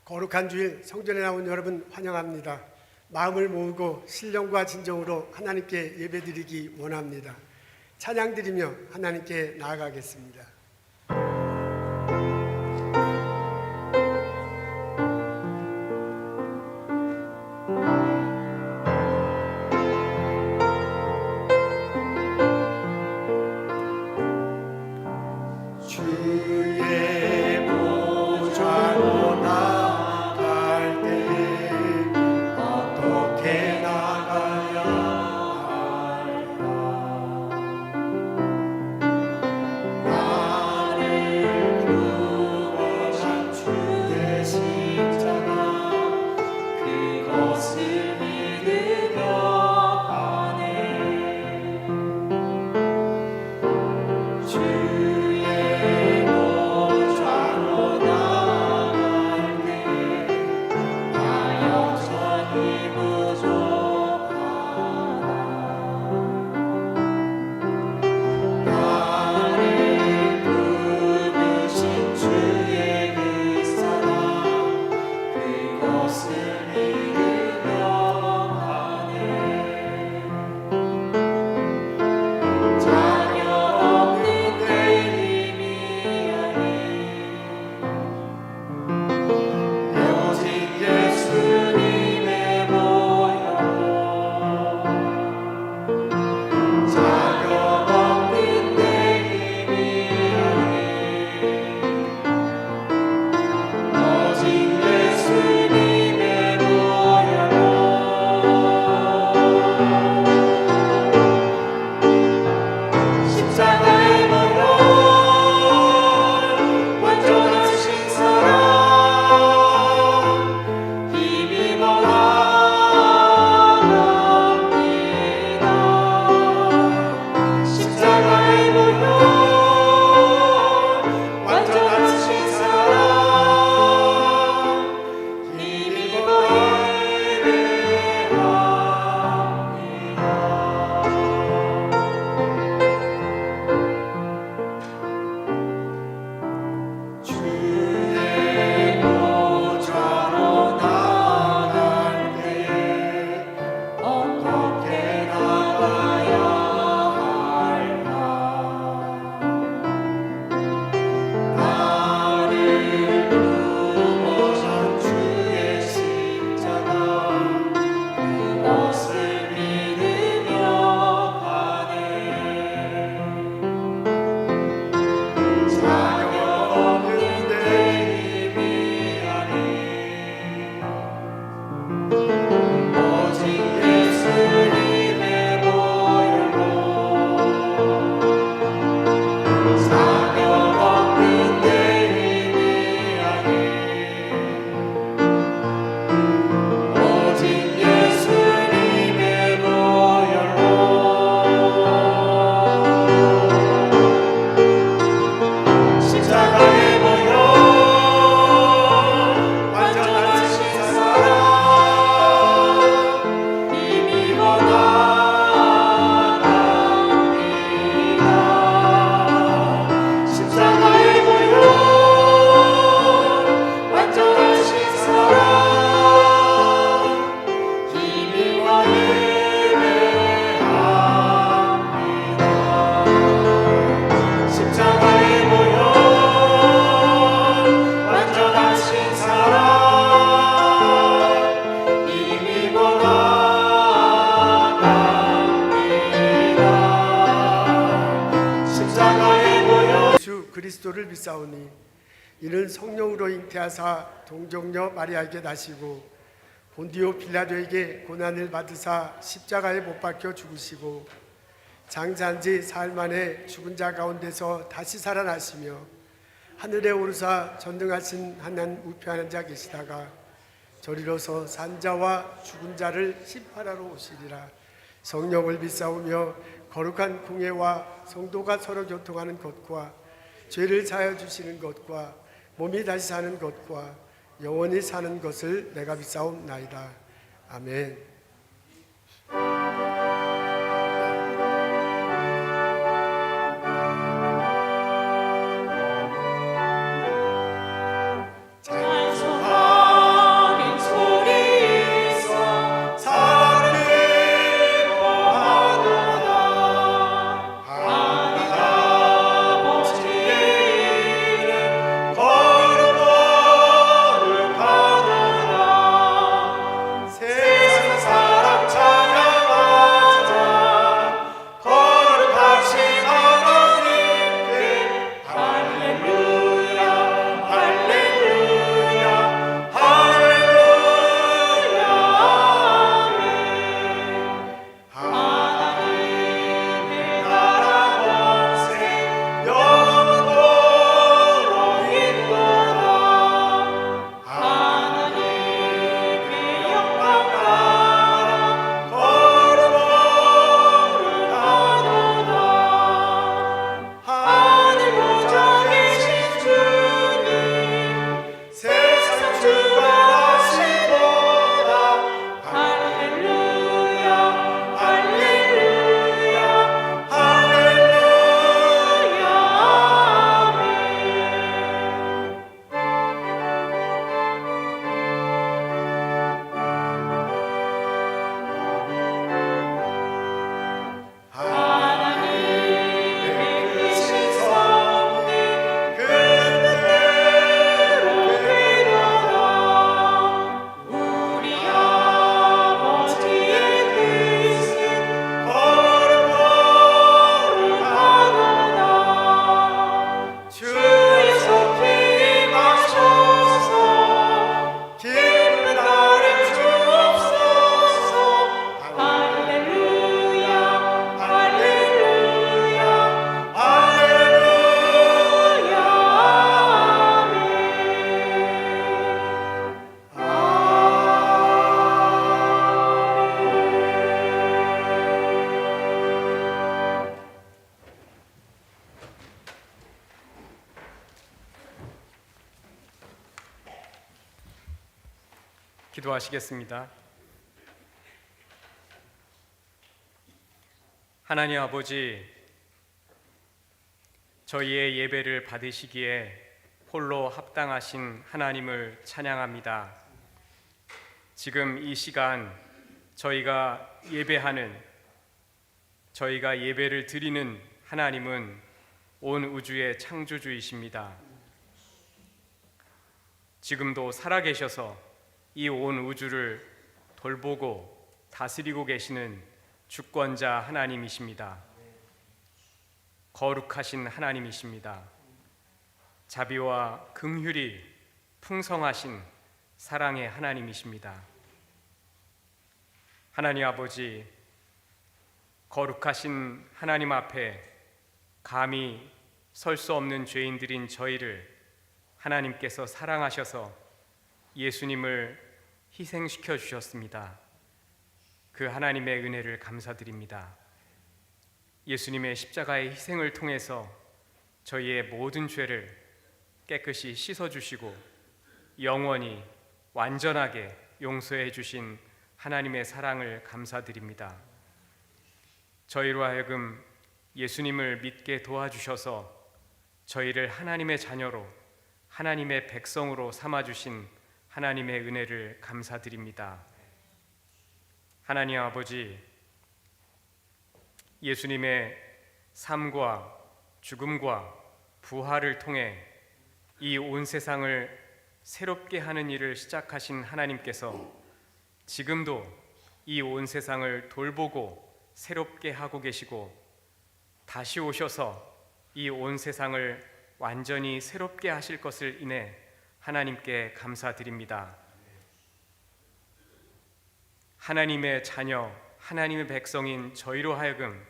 거룩한 주일 성전에 나온 여러분 환영합니다. 마음을 모으고 신령과 진정으로 하나님께 예배드리기 원합니다. 찬양드리며 하나님께 나아가겠습니다. 그리스도를 믿사오니 이는 성령으로 잉태하사 동정녀 마리아에게 나시고 본디오 빌라도에게 고난을 받으사 십자가에 못 박혀 죽으시고 장사한 지 사흘 만에 죽은 자 가운데서 다시 살아나시며 하늘에 오르사 전능하신 하나님 우편한 자 계시다가 저리로서 산자와 죽은 자를 심판하러 오시리라. 성령을 믿사오며 거룩한 공예와 성도가 서로 교통하는 것과 죄를 사하여 주시는 것과 몸이 다시 사는 것과 영원히 사는 것을 내가 믿사옵나이다. 아멘. 찬송하 기도하시겠습니다. 하나님 아버지, 저희의 예배를 받으시기에 홀로 합당하신 하나님을 찬양합니다. 지금 이 시간 저희가 예배를 드리는 하나님은 온 우주의 창조주이십니다. 지금도 살아계셔서 이 온 우주를 돌보고 다스리고 계시는 주권자 하나님이십니다. 거룩하신 하나님이십니다. 자비와 긍휼이 풍성하신 사랑의 하나님이십니다. 하나님 아버지, 거룩하신 하나님 앞에 감히 설 수 없는 죄인들인 저희를 하나님께서 사랑하셔서 예수님을 희생시켜 주셨습니다. 그 하나님의 은혜를 감사드립니다. 예수님의 십자가의 희생을 통해서 저희의 모든 죄를 깨끗이 씻어주시고 영원히 완전하게 용서해 주신 하나님의 사랑을 감사드립니다. 저희로 하여금 예수님을 믿게 도와주셔서 저희를 하나님의 자녀로, 하나님의 백성으로 삼아주신 하나님의 은혜를 감사드립니다. 하나님 아버지, 예수님의 삶과 죽음과 부활을 통해 이 온 세상을 새롭게 하는 일을 시작하신 하나님께서 지금도 이 온 세상을 돌보고 새롭게 하고 계시고 다시 오셔서 이 온 세상을 완전히 새롭게 하실 것을 인해 하나님께 감사드립니다. 하나님의 자녀, 하나님의 백성인 저희로 하여금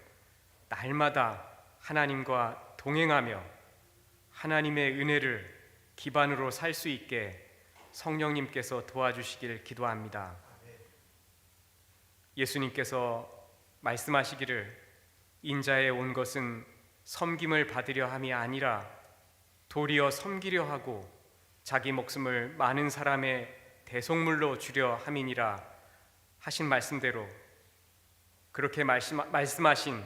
날마다 하나님과 동행하며 하나님의 은혜를 기반으로 살 수 있게 성령님께서 도와주시길 기도합니다. 예수님께서 말씀하시기를 인자에 온 것은 섬김을 받으려 함이 아니라 도리어 섬기려 하고 자기 목숨을 많은 사람의 대속물로 주려 함이니라 하신 말씀대로 그렇게 말씀하신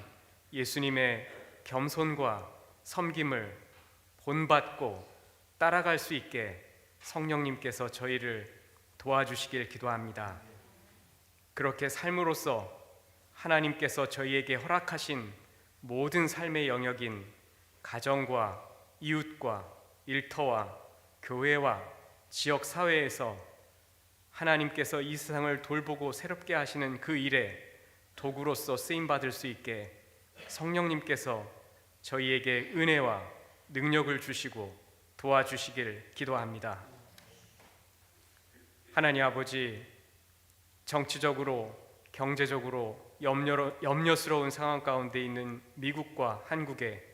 예수님의 겸손과 섬김을 본받고 따라갈 수 있게 성령님께서 저희를 도와주시길 기도합니다. 그렇게 삶으로써 하나님께서 저희에게 허락하신 모든 삶의 영역인 가정과 이웃과 일터와 교회와 지역 사회에서 하나님께서 이 세상을 돌보고 새롭게 하시는 그 일에 도구로서 쓰임받을 수 있게 성령님께서 저희에게 은혜와 능력을 주시고 도와주시길 기도합니다. 하나님 아버지, 정치적으로 경제적으로 염려스러운 상황 가운데 있는 미국과 한국에,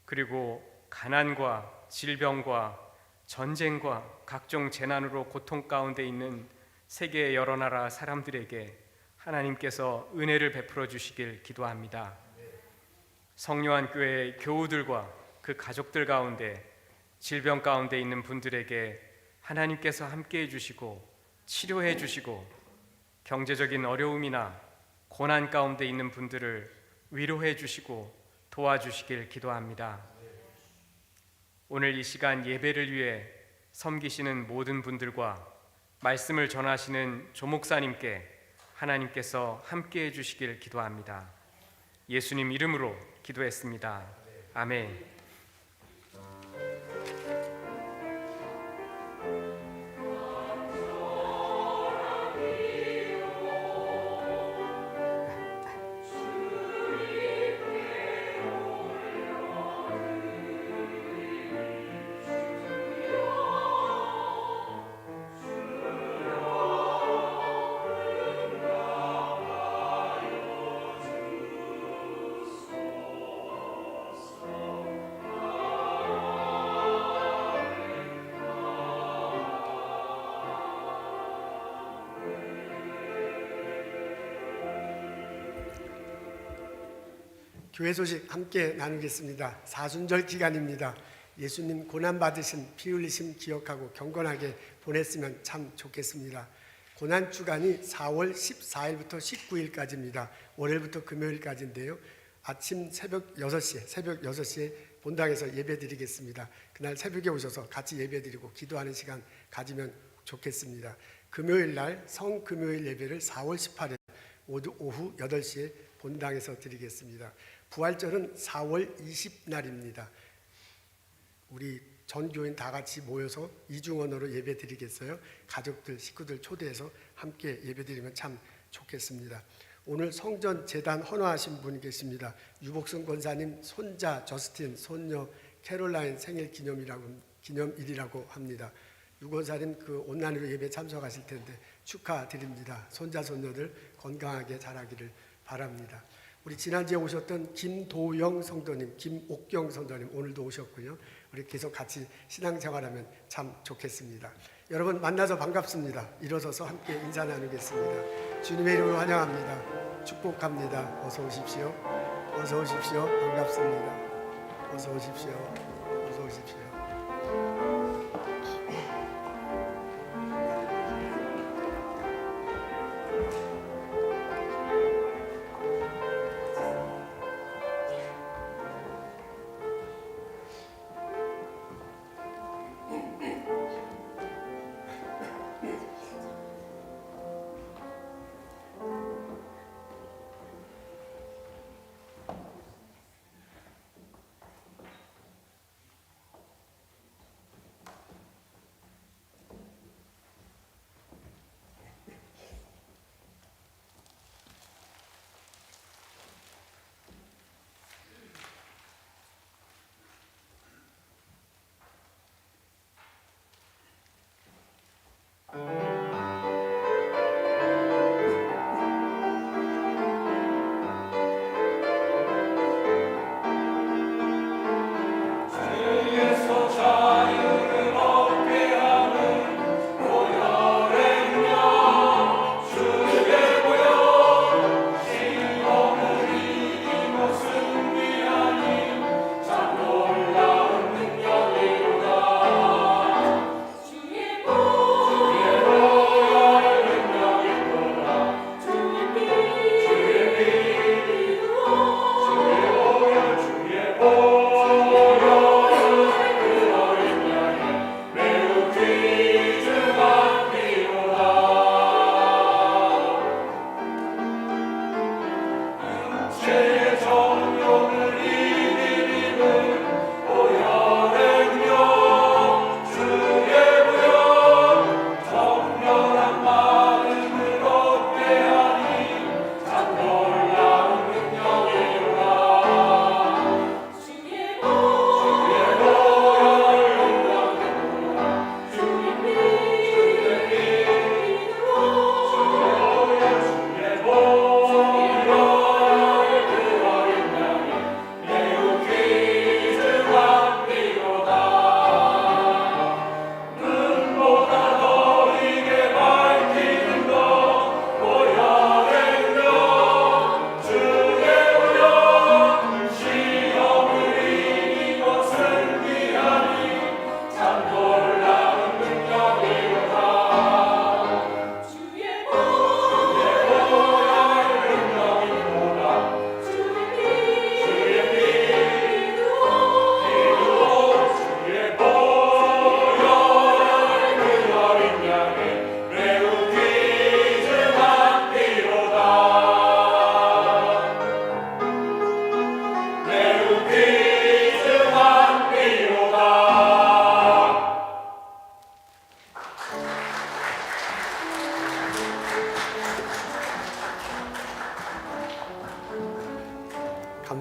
그리고 가난과 질병과 전쟁과 각종 재난으로 고통 가운데 있는 세계의 여러 나라 사람들에게 하나님께서 은혜를 베풀어 주시길 기도합니다. 성요한 교회의 교우들과 그 가족들 가운데 질병 가운데 있는 분들에게 하나님께서 함께해 주시고 치료해 주시고 경제적인 어려움이나 고난 가운데 있는 분들을 위로해 주시고 도와주시길 기도합니다. 오늘 이 시간 예배를 위해 섬기시는 모든 분들과 말씀을 전하시는 조목사님께 하나님께서 함께해 주시길 기도합니다. 예수님 이름으로 기도했습니다. 아멘. 교회 소식 함께 나누겠습니다. 사순절 기간입니다. 예수님 고난받으신 피 흘리심 기억하고 경건하게 보냈으면 참 좋겠습니다. 고난 주간이 4월 14일부터 19일까지입니다. 월요일부터 금요일까지인데요. 아침 새벽 6시에 본당에서 예배드리겠습니다. 그날 새벽에 오셔서 같이 예배드리고 기도하는 시간 가지면 좋겠습니다. 금요일 날 성금요일 예배를 4월 18일 모두 오후 8시에 본당에서 드리겠습니다. 부활절은 4월 20날입니다. 우리 전 교인 다 같이 모여서 이중언어로 예배 드리겠어요? 가족들, 식구들 초대해서 함께 예배 드리면 참 좋겠습니다. 오늘 성전 재단 헌화하신 분이 계십니다. 유복순 권사님 손자 저스틴, 손녀 캐롤라인 생일 기념일이라고 합니다. 유 권사님 그 온라인으로 예배 참석하실 텐데 축하드립니다. 손자 손녀들 건강하게 자라기를 바랍니다. 우리 지난주에 오셨던 김도영 성도님, 김옥경 성도님 오늘도 오셨고요. 우리 계속 같이 신앙생활하면 참 좋겠습니다. 여러분 만나서 반갑습니다. 일어서서 함께 인사 나누겠습니다. 주님의 이름으로 환영합니다. 축복합니다. 어서 오십시오. 어서 오십시오. 반갑습니다. 어서 오십시오. 어서 오십시오.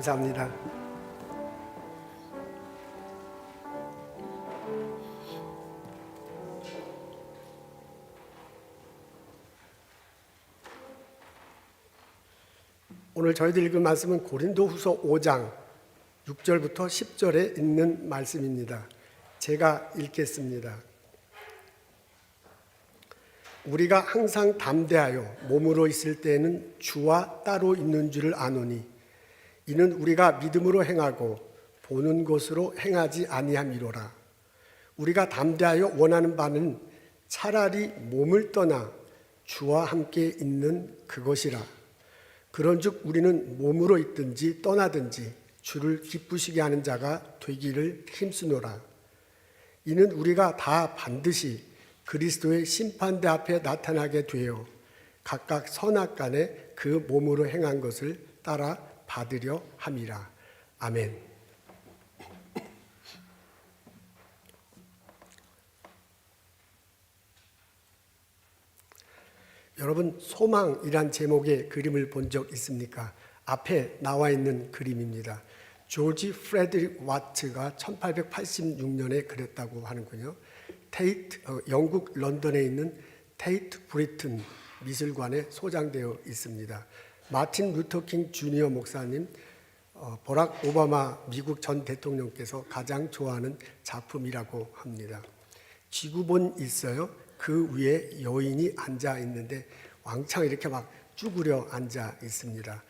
감사합니다. 오늘 저희들 읽은 말씀은 고린도후서 5장 6절부터 10절에 있는 말씀입니다. 제가 읽겠습니다. 우리가 항상 담대하여 몸으로 있을 때에는 주와 따로 있는 줄을 아노니 이는 우리가 믿음으로 행하고 보는 것으로 행하지 아니함이로라. 우리가 담대하여 원하는 바는 차라리 몸을 떠나 주와 함께 있는 그것이라. 그런즉 우리는 몸으로 있든지 떠나든지 주를 기쁘시게 하는 자가 되기를 힘쓰노라. 이는 우리가 다 반드시 그리스도의 심판대 앞에 나타나게 되어 각각 선악간에 그 몸으로 행한 것을 따라 받으려 함이라. 아멘. 여러분, 소망이란 제목의 그림을 본 적 있습니까? 앞에 나와 있는 그림입니다. 조지 프레드릭 와트가 1886년에 그렸다고 하는군요. 영국 런던에 있는 테이트 브리튼 미술관에 소장되어 있습니다. 마틴 루터킹 주니어 목사님, 버락 오바마 미국 전 대통령께서 가장 좋아하는 작품이라고 합니다. 지구본 있어요. 그 위에 여인이 앉아 있는데 왕창 이렇게 막 쭈그려 앉아 있습니다.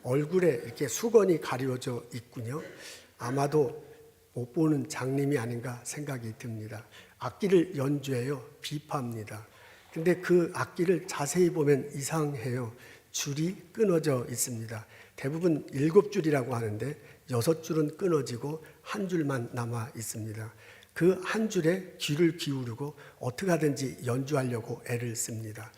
얼굴에 이렇게 수건이 가려져 있군요. 아마도 못 보는 장님이 아닌가 생각이 듭니다. 악기를 연주해요. 비파입니다. 근데 그 악기를 자세히 보면 이상해요. 줄이 끊어져 있습니다. 대부분 7줄이라고 하는데 6줄은 끊어지고 한 줄만 남아 있습니다. 그 한 줄에 귀를 기울이고 어떻게 하든지 연주하려고 애를 씁니다.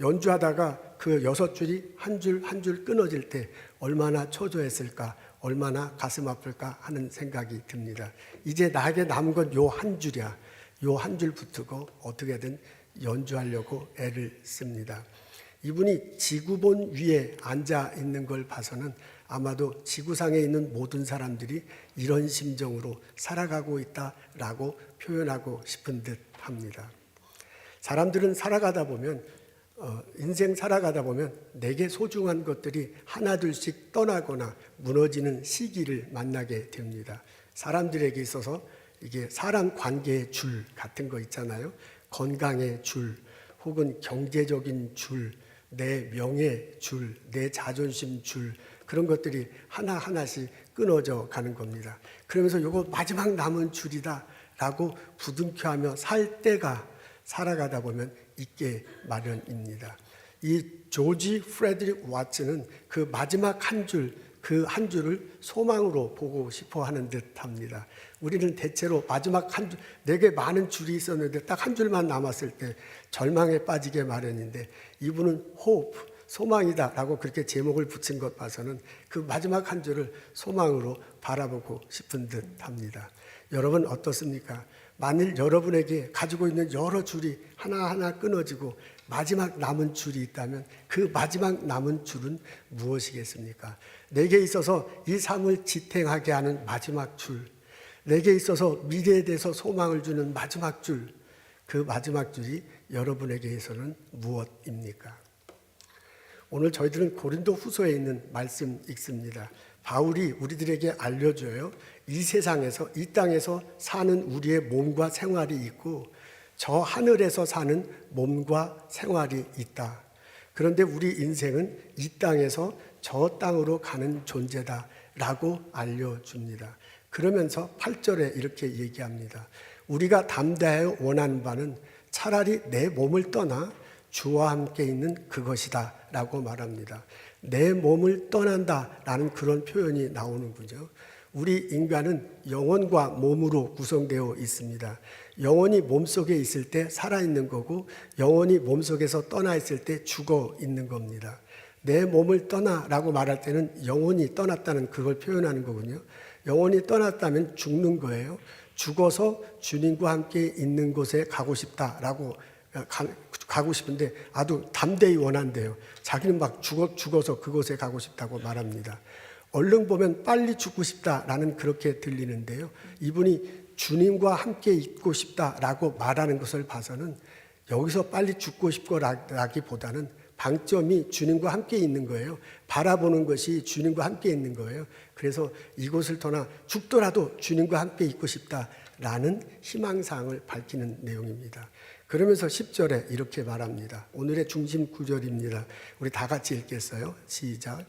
연주하다가 그 6줄이 한 줄 한 줄 끊어질 때 얼마나 초조했을까, 얼마나 가슴 아플까 하는 생각이 듭니다. 이제 나에게 남은 건 요 한 줄이야. 요 한 줄 붙들고 어떻게든 연주하려고 애를 씁니다. 이분이 지구본 위에 앉아 있는 걸 봐서는 아마도 지구상에 있는 모든 사람들이 이런 심정으로 살아가고 있다라고 표현하고 싶은 듯 합니다. 사람들은 살아가다 보면 인생 살아가다 보면 내게 소중한 것들이 하나둘씩 떠나거나 무너지는 시기를 만나게 됩니다. 사람들에게 있어서 이게 사람 관계의 줄 같은 거 있잖아요. 건강의 줄, 혹은 경제적인 줄, 내 명예 줄, 내 자존심 줄, 그런 것들이 하나하나씩 끊어져 가는 겁니다. 그러면서 이거 마지막 남은 줄이다 라고 부둥켜하며 살 때가 살아가다 보면 있게 마련입니다. 이 조지 프레드릭 와츠는 그 마지막 한 줄, 그 한 줄을 소망으로 보고 싶어 하는 듯 합니다. 우리는 대체로 마지막 한 줄, 내게 많은 줄이 있었는데 딱 한 줄만 남았을 때 절망에 빠지게 마련인데, 이분은 hope, 소망이다 라고 그렇게 제목을 붙인 것 봐서는 그 마지막 한 줄을 소망으로 바라보고 싶은 듯 합니다. 여러분 어떻습니까? 만일 여러분에게 가지고 있는 여러 줄이 하나하나 끊어지고 마지막 남은 줄이 있다면 그 마지막 남은 줄은 무엇이겠습니까? 내게 있어서 이 삶을 지탱하게 하는 마지막 줄, 내게 있어서 미래에 대해서 소망을 주는 마지막 줄, 그 마지막 줄이 여러분에게서는 무엇입니까? 오늘 저희들은 고린도 후서에 있는 말씀 읽습니다. 바울이 우리들에게 알려줘요. 이 세상에서, 이 땅에서 사는 우리의 몸과 생활이 있고 저 하늘에서 사는 몸과 생활이 있다. 그런데 우리 인생은 이 땅에서 저 땅으로 가는 존재다라고 알려줍니다. 그러면서 8절에 이렇게 얘기합니다. 우리가 담대하여 원하는 바는 차라리 내 몸을 떠나 주와 함께 있는 그것이다 라고 말합니다. 내 몸을 떠난다 라는 그런 표현이 나오는군요. 우리 인간은 영혼과 몸으로 구성되어 있습니다. 영혼이 몸속에 있을 때 살아있는 거고 영혼이 몸속에서 떠나 있을 때 죽어 있는 겁니다. 내 몸을 떠나라고 말할 때는 영혼이 떠났다는 그걸 표현하는 거군요. 영혼이 떠났다면 죽는 거예요. 죽어서 주님과 함께 있는 곳에 가고 싶다라고 가고 싶은데 아주 담대히 원한대요. 자기는 막 죽어서 그곳에 가고 싶다고 말합니다. 얼른 보면 빨리 죽고 싶다라는 그렇게 들리는데요. 이분이 주님과 함께 있고 싶다라고 말하는 것을 봐서는 여기서 빨리 죽고 싶거라기보다는 방점이 주님과 함께 있는 거예요. 바라보는 것이 주님과 함께 있는 거예요. 그래서 이곳을 떠나 죽더라도 주님과 함께 있고 싶다라는 희망사항을 밝히는 내용입니다. 그러면서 10절에 이렇게 말합니다. 오늘의 중심 구절입니다. 우리 다 같이 읽겠어요. 시작.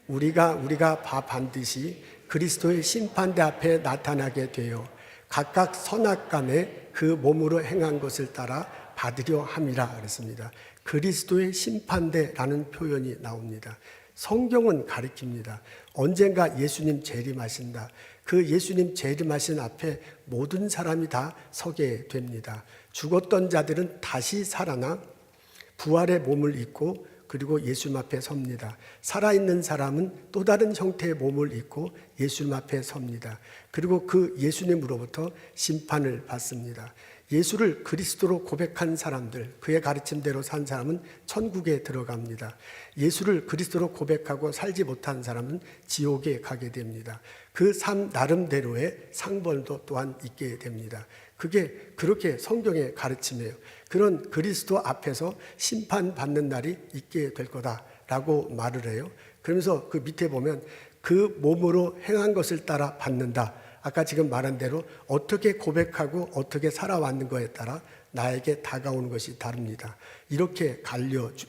우리가 반드시 그리스도의 심판대 앞에 나타나게 되어 각각 선악간에 그 몸으로 행한 것을 따라 받으려 함이라 그랬습니다. 그리스도의 심판대라는 표현이 나옵니다. 성경은 가리킵니다. 언젠가 예수님 재림하신다. 그 예수님 재림하신 앞에 모든 사람이 다 서게 됩니다. 죽었던 자들은 다시 살아나 부활의 몸을 입고 그리고 예수님 앞에 섭니다. 살아있는 사람은 또 다른 형태의 몸을 입고 예수님 앞에 섭니다. 그리고 그 예수님으로부터 심판을 받습니다. 예수를 그리스도로 고백한 사람들, 그의 가르침대로 산 사람은 천국에 들어갑니다. 예수를 그리스도로 고백하고 살지 못한 사람은 지옥에 가게 됩니다. 그 삶 나름대로의 상벌도 또한 있게 됩니다. 그게 그렇게 성경의 가르침이에요. 그런 그리스도 앞에서 심판받는 날이 있게 될 거다라고 말을 해요. 그러면서 그 밑에 보면 그 몸으로 행한 것을 따라 받는다. 아까 지금 말한 대로 어떻게 고백하고 어떻게 살아왔는 거에 따라 나에게 다가오는 것이 다릅니다. 이렇게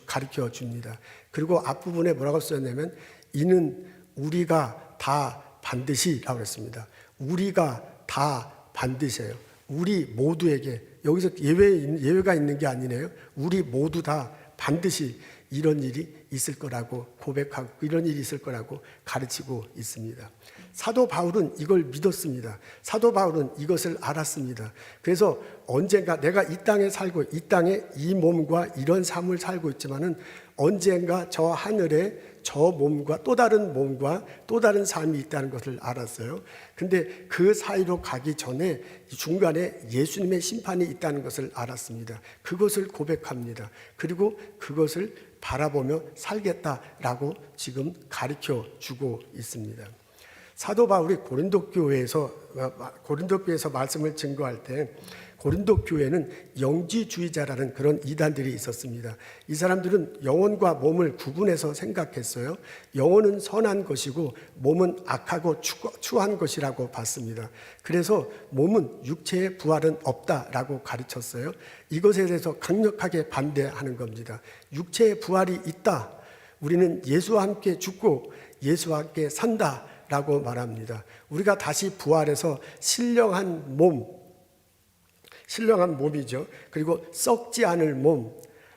가르쳐 줍니다. 그리고 앞부분에 뭐라고 쓰였냐면 이는 우리가 다 반드시라고 했습니다. 우리가 다 반드시예요. 우리 모두에게, 여기서 예외가 있는 게 아니네요. 우리 모두 다 반드시 이런 일이 있을 거라고 고백하고 이런 일이 있을 거라고 가르치고 있습니다. 사도 바울은 이걸 믿었습니다. 사도 바울은 이것을 알았습니다. 그래서 언젠가 내가 이 땅에 살고 이 땅에 이 몸과 이런 삶을 살고 있지만은 언젠가 저 하늘에 저 몸과 또 다른 몸과 또 다른 삶이 있다는 것을 알았어요. 근데 그 사이로 가기 전에 중간에 예수님의 심판이 있다는 것을 알았습니다. 그것을 고백합니다. 그리고 그것을 바라보며 살겠다라고 지금 가르쳐 주고 있습니다. 사도 바울이 고린도 교회에서 말씀을 증거할 때 고린도 교회는 영지주의자라는 그런 이단들이 있었습니다. 이 사람들은 영혼과 몸을 구분해서 생각했어요. 영혼은 선한 것이고 몸은 악하고 추한 것이라고 봤습니다. 그래서 몸은 육체의 부활은 없다라고 가르쳤어요. 이것에 대해서 강력하게 반대하는 겁니다. 육체의 부활이 있다. 우리는 예수와 함께 죽고 예수와 함께 산다 라고 말합니다. 우리가 다시 부활해서 신령한 몸이죠. 그리고 썩지 않을 몸,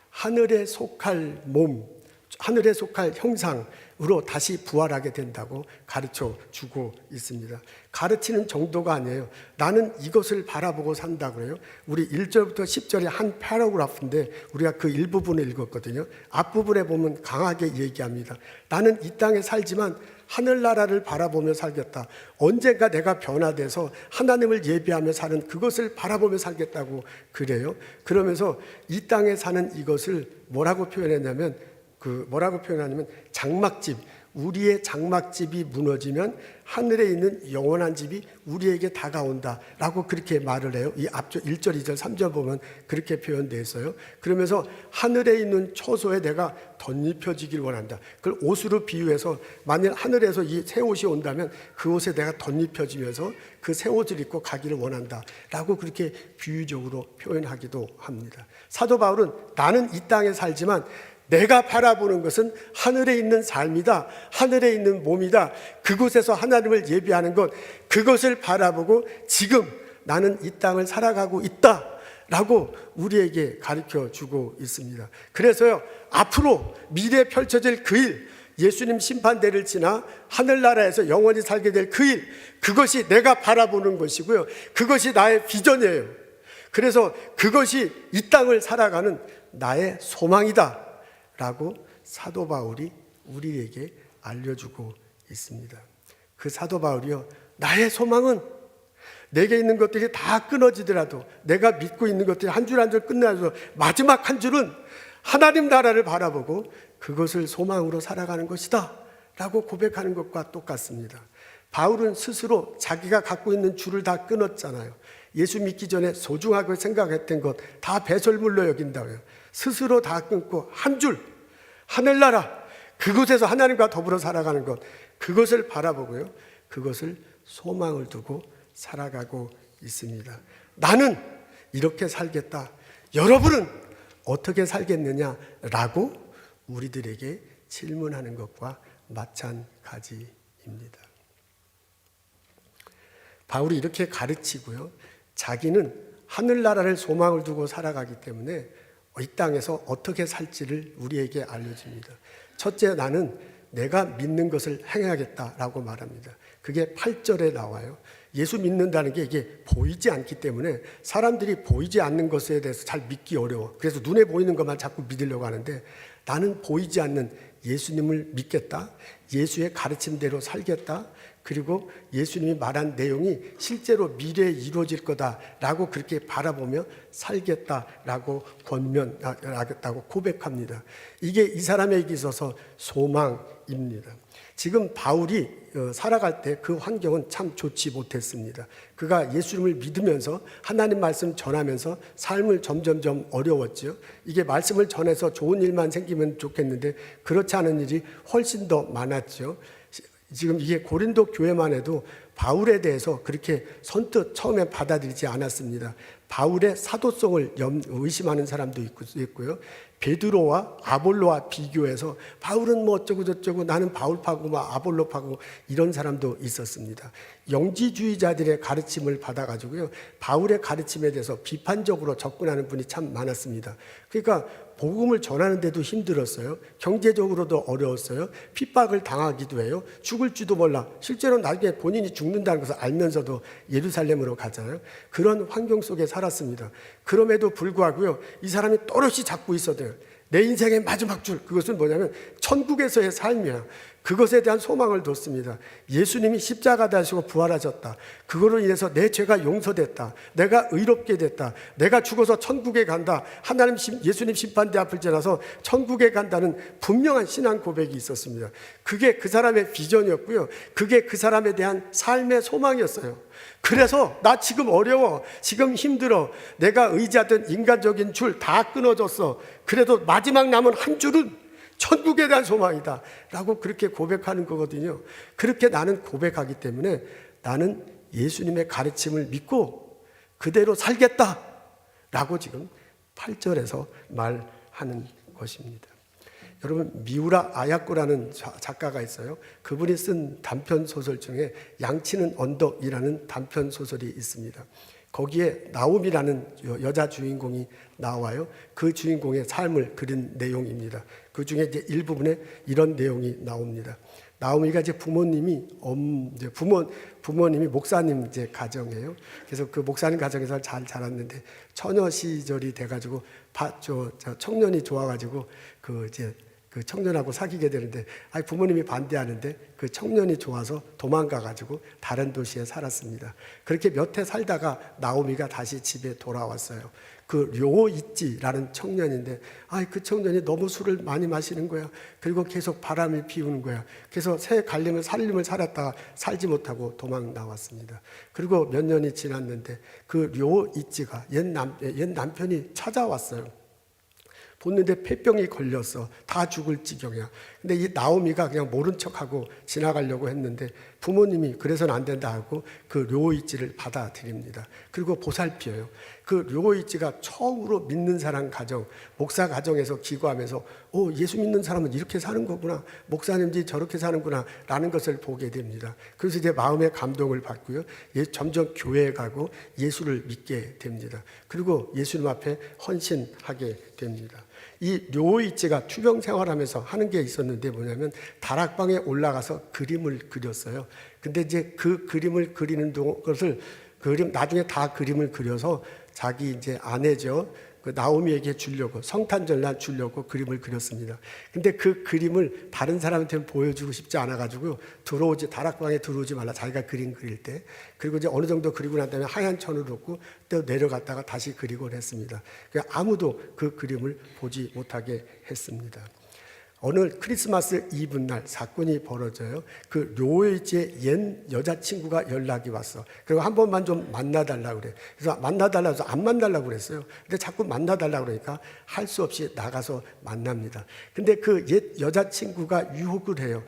하늘에 속할 몸, 하늘에 속할 형상으로 다시 부활하게 된다고 가르쳐 주고 있습니다. 가르치는 정도가 아니에요. 나는 이것을 바라보고 산다고 해요. 우리 1절부터 10절의 한 패러그래프인데 우리가 그 일부분을 읽었거든요. 앞부분에 보면 강하게 얘기합니다. 나는 이 땅에 살지만 하늘나라를 바라보며 살겠다. 언젠가 내가 변화돼서 하나님을 예배하며 사는 그것을 바라보며 살겠다고 그래요. 그러면서 이 땅에 사는 이것을 뭐라고 표현하냐면 장막집, 우리의 장막집이 무너지면 하늘에 있는 영원한 집이 우리에게 다가온다라고 그렇게 말을 해요. 이 앞쪽 1절, 2절, 3절 보면 그렇게 표현되어 있어요. 그러면서 하늘에 있는 초소에 내가 덧입혀지길 원한다. 그걸 옷으로 비유해서 만일 하늘에서 이 새 옷이 온다면 그 옷에 내가 덧입혀지면서 그 새 옷을 입고 가기를 원한다라고 그렇게 비유적으로 표현하기도 합니다. 사도 바울은 나는 이 땅에 살지만 내가 바라보는 것은 하늘에 있는 삶이다. 하늘에 있는 몸이다. 그곳에서 하나님을 예배하는 것, 그것을 바라보고 지금 나는 이 땅을 살아가고 있다 라고 우리에게 가르쳐 주고 있습니다. 그래서요, 앞으로 미래에 펼쳐질 그 일, 예수님 심판대를 지나 하늘나라에서 영원히 살게 될 그 일, 그것이 내가 바라보는 것이고요. 그것이 나의 비전이에요. 그래서 그것이 이 땅을 살아가는 나의 소망이다 라고 사도 바울이 우리에게 알려주고 있습니다. 그 사도 바울이요, 나의 소망은 내게 있는 것들이 다 끊어지더라도, 내가 믿고 있는 것들이 한 줄 한 줄 끝나서 마지막 한 줄은 하나님 나라를 바라보고 그것을 소망으로 살아가는 것이다 라고 고백하는 것과 똑같습니다. 바울은 스스로 자기가 갖고 있는 줄을 다 끊었잖아요. 예수 믿기 전에 소중하게 생각했던 것 다 배설물로 여긴다고요. 스스로 다 끊고 한 줄, 하늘나라, 그곳에서 하나님과 더불어 살아가는 것, 그것을 바라보고요, 그것을 소망을 두고 살아가고 있습니다. 나는 이렇게 살겠다. 여러분은 어떻게 살겠느냐라고 우리들에게 질문하는 것과 마찬가지입니다. 바울이 이렇게 가르치고요, 자기는 하늘나라를 소망을 두고 살아가기 때문에 이 땅에서 어떻게 살지를 우리에게 알려줍니다. 첫째, 나는 내가 믿는 것을 행해야겠다라고 말합니다. 그게 8절에 나와요. 예수 믿는다는 게 이게 보이지 않기 때문에 사람들이 보이지 않는 것에 대해서 잘 믿기 어려워. 그래서 눈에 보이는 것만 자꾸 믿으려고 하는데, 나는 보이지 않는 예수님을 믿겠다, 예수의 가르침대로 살겠다, 그리고 예수님이 말한 내용이 실제로 미래에 이루어질 거다라고 그렇게 바라보며 살겠다라고 권면하겠다고 고백합니다. 이게 이 사람에게 있어서 소망입니다. 지금 바울이 살아갈 때 그 환경은 참 좋지 못했습니다. 그가 예수님을 믿으면서 하나님 말씀 전하면서 삶을 점점점 어려웠죠. 이게 말씀을 전해서 좋은 일만 생기면 좋겠는데 그렇지 않은 일이 훨씬 더 많았죠. 지금 이게 고린도 교회만 해도 바울에 대해서 그렇게 선뜻 처음에 받아들이지 않았습니다. 바울의 사도성을 의심하는 사람도 있고요. 베드로와 아볼로와 비교해서 바울은 뭐 어쩌고 저쩌고, 나는 바울파고 막 아볼로파고, 이런 사람도 있었습니다. 영지주의자들의 가르침을 받아가지고요, 바울의 가르침에 대해서 비판적으로 접근하는 분이 참 많았습니다. 그러니까 복음을 전하는데도 힘들었어요. 경제적으로도 어려웠어요. 핍박을 당하기도 해요. 죽을지도 몰라. 실제로 나중에 본인이 죽는다는 것을 알면서도 예루살렘으로 가잖아요. 그런 환경 속에 살았습니다. 그럼에도 불구하고요, 이 사람이 또렷이 잡고 있어도요, 내 인생의 마지막 줄, 그것은 뭐냐면 천국에서의 삶이야. 그것에 대한 소망을 뒀습니다. 예수님이 십자가 다시고 부활하셨다. 그거로 인해서 내 죄가 용서됐다. 내가 의롭게 됐다. 내가 죽어서 천국에 간다. 예수님 심판대 앞을 지나서 천국에 간다는 분명한 신앙 고백이 있었습니다. 그게 그 사람의 비전이었고요. 그게 그 사람에 대한 삶의 소망이었어요. 그래서 나 지금 어려워, 지금 힘들어, 내가 의지하던 인간적인 줄 다 끊어졌어. 그래도 마지막 남은 한 줄은 천국에 대한 소망이다 라고 그렇게 고백하는 거거든요. 그렇게 나는 고백하기 때문에 나는 예수님의 가르침을 믿고 그대로 살겠다 라고 지금 8절에서 말하는 것입니다. 여러분, 미우라 아야코라는 작가가 있어요. 그분이 쓴 단편 소설 중에 양치는 언덕이라는 단편 소설이 있습니다. 거기에 나옴이라는 여자 주인공이 나와요. 그 주인공의 삶을 그린 내용입니다. 그 중에 이제 일부분에 이런 내용이 나옵니다. 나오미가 이제 부모님이 목사님 이제 가정이에요. 그래서 그 목사님 가정에서 잘 자랐는데 처녀 시절이 돼가지고 청년이 좋아가지고 그 청년하고 사귀게 되는데, 부모님이 반대하는데 그 청년이 좋아서 도망가가지고 다른 도시에 살았습니다. 그렇게 몇 해 살다가 나오미가 다시 집에 돌아왔어요. 그 료이찌라는 청년인데, 그 청년이 너무 술을 많이 마시는 거야. 그리고 계속 바람을 피우는 거야. 그래서 새 살림을 살았다가 살지 못하고 도망 나왔습니다. 그리고 몇 년이 지났는데 그 료이찌가 옛 남편이 찾아왔어요. 보는데 폐병이 걸렸어. 다 죽을 지경이야. 근데 이 나오미가 그냥 모른 척하고 지나가려고 했는데 부모님이 그래서는 안 된다 하고 그 료이찌를 받아들입니다. 그리고 보살펴요. 그 료이찌가 처음으로 믿는 사람 가정, 목사 가정에서 기거하면서 예수 믿는 사람은 이렇게 사는 거구나, 목사님들이 저렇게 사는구나 라는 것을 보게 됩니다. 그래서 이제 마음의 감동을 받고요, 점점 교회에 가고 예수를 믿게 됩니다. 그리고 예수님 앞에 헌신하게 됩니다. 이 료이찌가 투병 생활하면서 하는 게 있었는데 뭐냐면 다락방에 올라가서 그림을 그렸어요. 근데 이제 그 그림을 그리는 것을 나중에 다 그림을 그려서 자기 이제 아내죠, 그 나오미에게 주려고, 성탄절날 주려고 그림을 그렸습니다. 근데 그 그림을 다른 사람한테는 보여주고 싶지 않아가지고 다락방에 들어오지 말라, 자기가 그림 그릴 때. 그리고 이제 어느 정도 그리고 난 다음에 하얀 천을 놓고 또 내려갔다가 다시 그리고 했습니다. 아무도 그 그림을 보지 못하게 했습니다. 어느 크리스마스 이브날 사건이 벌어져요. 그 료이지의 옛 여자친구가 연락이 왔어. 그리고 한 번만 좀 만나달라고 그래. 그래서 만나달라고 해서 안 만나달라고 그랬어요. 근데 자꾸 만나달라고 그러니까 할 수 없이 나가서 만납니다. 근데 그 옛 여자친구가 유혹을 해요.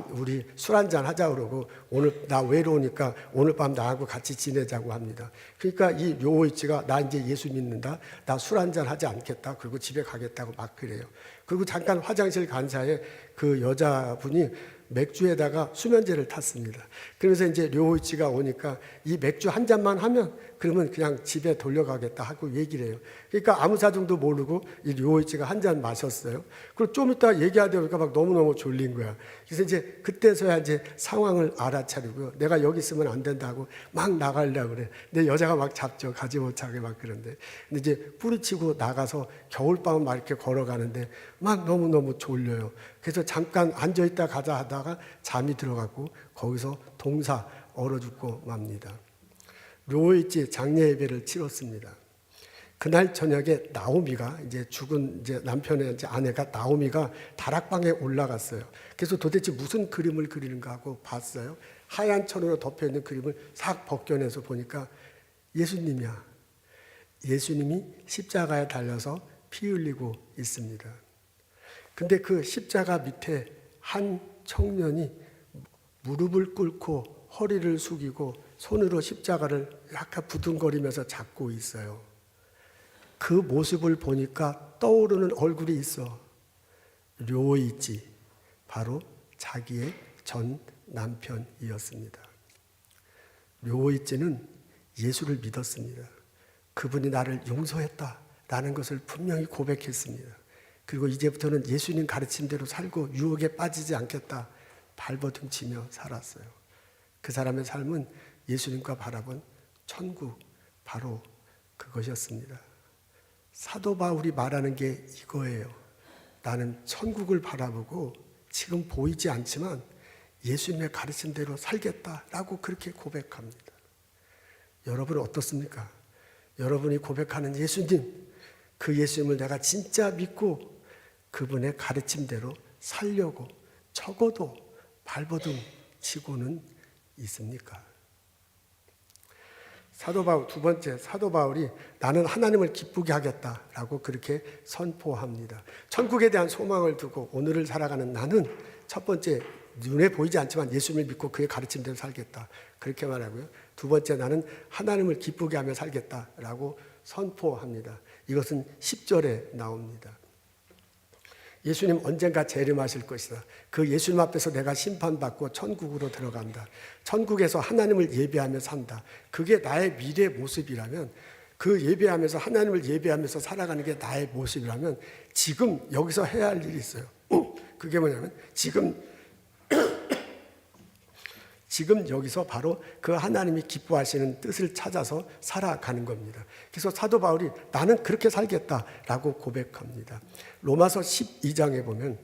우리 술 한잔 하자 그러고, 오늘 나 외로우니까 오늘 밤 나하고 같이 지내자고 합니다. 그러니까 이 료이지가 나 이제 예수 믿는다, 나 술 한잔 하지 않겠다, 그리고 집에 가겠다고 막 그래요. 그리고 잠깐 화장실 간 사이에 그 여자분이 맥주에다가 수면제를 탔습니다. 그러면서 이제 료호이치가 오니까 이 맥주 한 잔만 하면 그러면 그냥 집에 돌려가겠다 하고 얘기를 해요. 그러니까 아무 사정도 모르고 이 료호이치가 한 잔 마셨어요. 그리고 좀 이따 얘기하다 보니까 막 너무너무 졸린 거야. 그래서 이제 그때서야 이제 상황을 알아차리고요. 내가 여기 있으면 안 된다고 막 나가려고 그래. 근데 여자가 막 잡죠. 가지 못하게 막 그런데. 근데 이제 뿌리치고 나가서 겨울밤 막 이렇게 걸어가는데 막 너무너무 졸려요. 그래서 잠깐 앉아있다 가자 하다가 잠이 들어갔고 거기서 동사 얼어 죽고 맙니다. 료호이치 장례 예배를 치렀습니다. 그날 저녁에 나오미가 이제 죽은 이제 남편의 이제 아내가 나오미가 다락방에 올라갔어요. 그래서 도대체 무슨 그림을 그리는가 하고 봤어요. 하얀 천으로 덮여 있는 그림을 싹 벗겨내서 보니까 예수님이야. 예수님이 십자가에 달려서 피 흘리고 있습니다. 근데 그 십자가 밑에 한 청년이 무릎을 꿇고 허리를 숙이고 손으로 십자가를 약간 부둥거리면서 잡고 있어요. 그 모습을 보니까 떠오르는 얼굴이 있어. 료호이치, 바로 자기의 전 남편이었습니다. 료호이치는 예수를 믿었습니다. 그분이 나를 용서했다라는 것을 분명히 고백했습니다. 그리고 이제부터는 예수님 가르침대로 살고 유혹에 빠지지 않겠다 발버둥치며 살았어요. 그 사람의 삶은 예수님과 바라본 천국, 바로 그것이었습니다. 사도 바울이 말하는 게 이거예요. 나는 천국을 바라보고 지금 보이지 않지만 예수님의 가르침대로 살겠다라고 그렇게 고백합니다. 여러분은 어떻습니까? 여러분이 고백하는 예수님, 그 예수님을 내가 진짜 믿고 그분의 가르침대로 살려고 적어도 발버둥 치고는 있습니까? 사도 바울, 두 번째 사도 바울이 나는 하나님을 기쁘게 하겠다라고 그렇게 선포합니다. 천국에 대한 소망을 두고 오늘을 살아가는 나는 첫 번째 눈에 보이지 않지만 예수님을 믿고 그의 가르침대로 살겠다 그렇게 말하고요. 두 번째 나는 하나님을 기쁘게 하며 살겠다라고 선포합니다. 이것은 10절에 나옵니다. 예수님 언젠가 재림하실 것이다. 그 예수님 앞에서 내가 심판받고 천국으로 들어간다. 천국에서 하나님을 예배하며 산다. 그게 나의 미래 모습이라면, 그 예배하면서 하나님을 예배하면서 살아가는 게 나의 모습이라면 지금 여기서 해야 할 일이 있어요. 그게 뭐냐면 지금 여기서 바로 그 하나님이 기뻐하시는 뜻을 찾아서 살아가는 겁니다. 그래서 사도 바울이 나는 그렇게 살겠다라고 고백합니다. 로마서 12장에 보면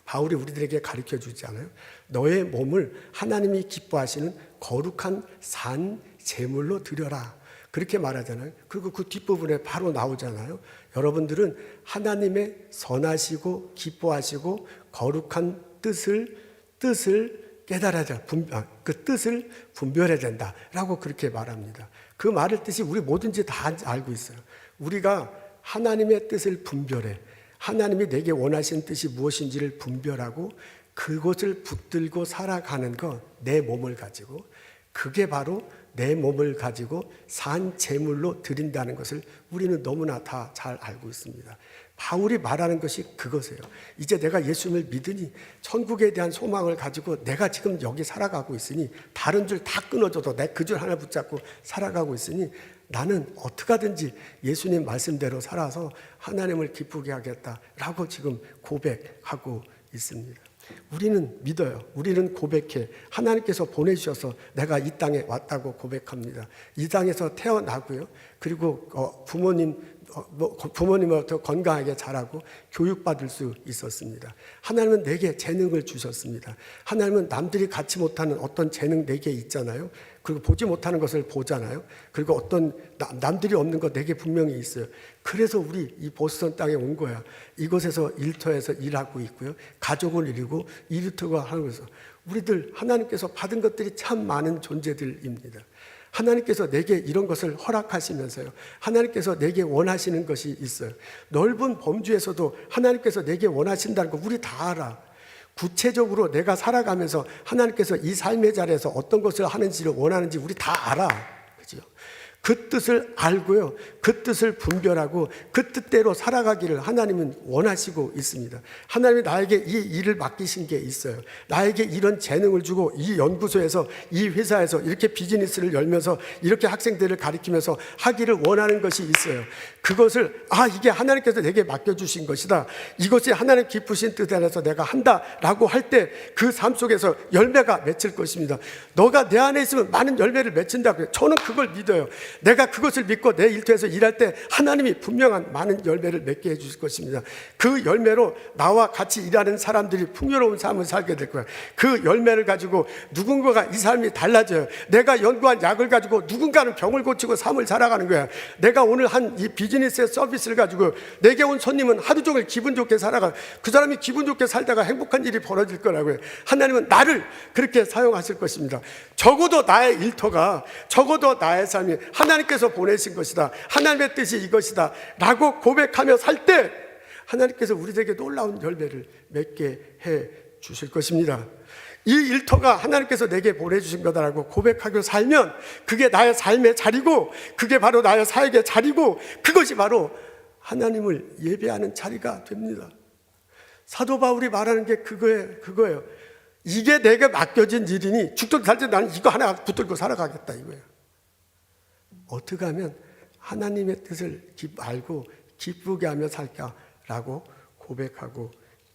바울이 우리들에게 가르쳐 주지 않아요? 너의 몸을 하나님이 기뻐하시는 거룩한 산 제물로 드려라. 그렇게 말하잖아요. 그리고 그 뒷부분에 바로 나오잖아요. 여러분들은 하나님의 선하시고 기뻐하시고 거룩한 뜻을 깨달아야 그 뜻을 분별해야 된다라고 그렇게 말합니다. 그 말의 뜻이 우리 뭐든지 다 알고 있어요. 우리가 하나님의 뜻을 분별해, 하나님이 내게 원하시는 뜻이 무엇인지를 분별하고 그것을 붙들고 살아가는 것, 내 몸을 가지고, 그게 바로 내 몸을 가지고 산 제물로 드린다는 것을 우리는 너무나 다 잘 알고 있습니다. 바울이 말하는 것이 그것이에요. 이제 내가 예수님을 믿으니 천국에 대한 소망을 가지고 내가 지금 여기 살아가고 있으니 다른 줄 다 끊어줘도 내 그 줄 하나 붙잡고 살아가고 있으니 나는 어떻게 하든지 예수님 말씀대로 살아서 하나님을 기쁘게 하겠다라고 지금 고백하고 있습니다. 우리는 믿어요. 우리는 고백해. 하나님께서 보내주셔서 내가 이 땅에 왔다고 고백합니다. 이 땅에서 태어나고요. 그리고 부모님으로부터 건강하게 자라고 교육받을 수 있었습니다. 하나님은 내게 재능을 주셨습니다. 하나님은 남들이 갖지 못하는 어떤 재능 내게 있잖아요. 그리고 보지 못하는 것을 보잖아요. 그리고 어떤 남들이 없는 것 내게 분명히 있어요. 그래서 우리 이 보스턴 땅에 온 거야. 이곳에서 일터에서 일하고 있고요. 가족을 이루고 일터가 하면서 우리들 하나님께서 받은 것들이 참 많은 존재들입니다. 하나님께서 내게 이런 것을 허락하시면서요. 하나님께서 내게 원하시는 것이 있어요. 넓은 범주에서도 하나님께서 내게 원하신다는 거 우리 다 알아. 구체적으로 내가 살아가면서 하나님께서 이 삶의 자리에서 어떤 것을 하는지를 원하는지 우리 다 알아. 그죠? 그 뜻을 알고요, 그 뜻을 분별하고 그 뜻대로 살아가기를 하나님은 원하시고 있습니다. 하나님이 나에게 이 일을 맡기신 게 있어요. 나에게 이런 재능을 주고 이 연구소에서, 이 회사에서 이렇게 비즈니스를 열면서 이렇게 학생들을 가르치면서 하기를 원하는 것이 있어요. 그것을 이게 하나님께서 내게 맡겨주신 것이다, 이것이 하나님 기쁘신 뜻 안에서 내가 한다라고 할 때 그 삶 속에서 열매가 맺힐 것입니다. 너가 내 안에 있으면 많은 열매를 맺힌다고요. 저는 그걸 믿어요. 내가 그것을 믿고 내 일터에서 일할 때 하나님이 분명한 많은 열매를 맺게 해주실 것입니다. 그 열매로 나와 같이 일하는 사람들이 풍요로운 삶을 살게 될 거예요. 그 열매를 가지고 누군가가 이 삶이 달라져요. 내가 연구한 약을 가지고 누군가는 병을 고치고 삶을 살아가는 거야. 내가 오늘 한 이 비즈니스의 서비스를 가지고 내게 온 손님은 하루 종일 기분 좋게 살아가, 그 사람이 기분 좋게 살다가 행복한 일이 벌어질 거라고요. 하나님은 나를 그렇게 사용하실 것입니다. 적어도 나의 일터가, 적어도 나의 삶이 하나님께서 보내신 것이다, 하나님의 뜻이 이것이다 라고 고백하며 살 때 하나님께서 우리에게 놀라운 열매를 맺게 해 주실 것입니다. 이 일터가 하나님께서 내게 보내주신 거다라고 고백하고 살면 그게 나의 삶의 자리고, 그게 바로 나의 사역의 자리고, 그것이 바로 하나님을 예배하는 자리가 됩니다. 사도 바울이 말하는 게 그거예요. 이게 내게 맡겨진 일이니 죽든 살든 나는 이거 하나 붙들고 살아가겠다, 이거예요. 어떻게 하면 하나님의 뜻을 알고 기쁘게 하며 살까라고 고백하고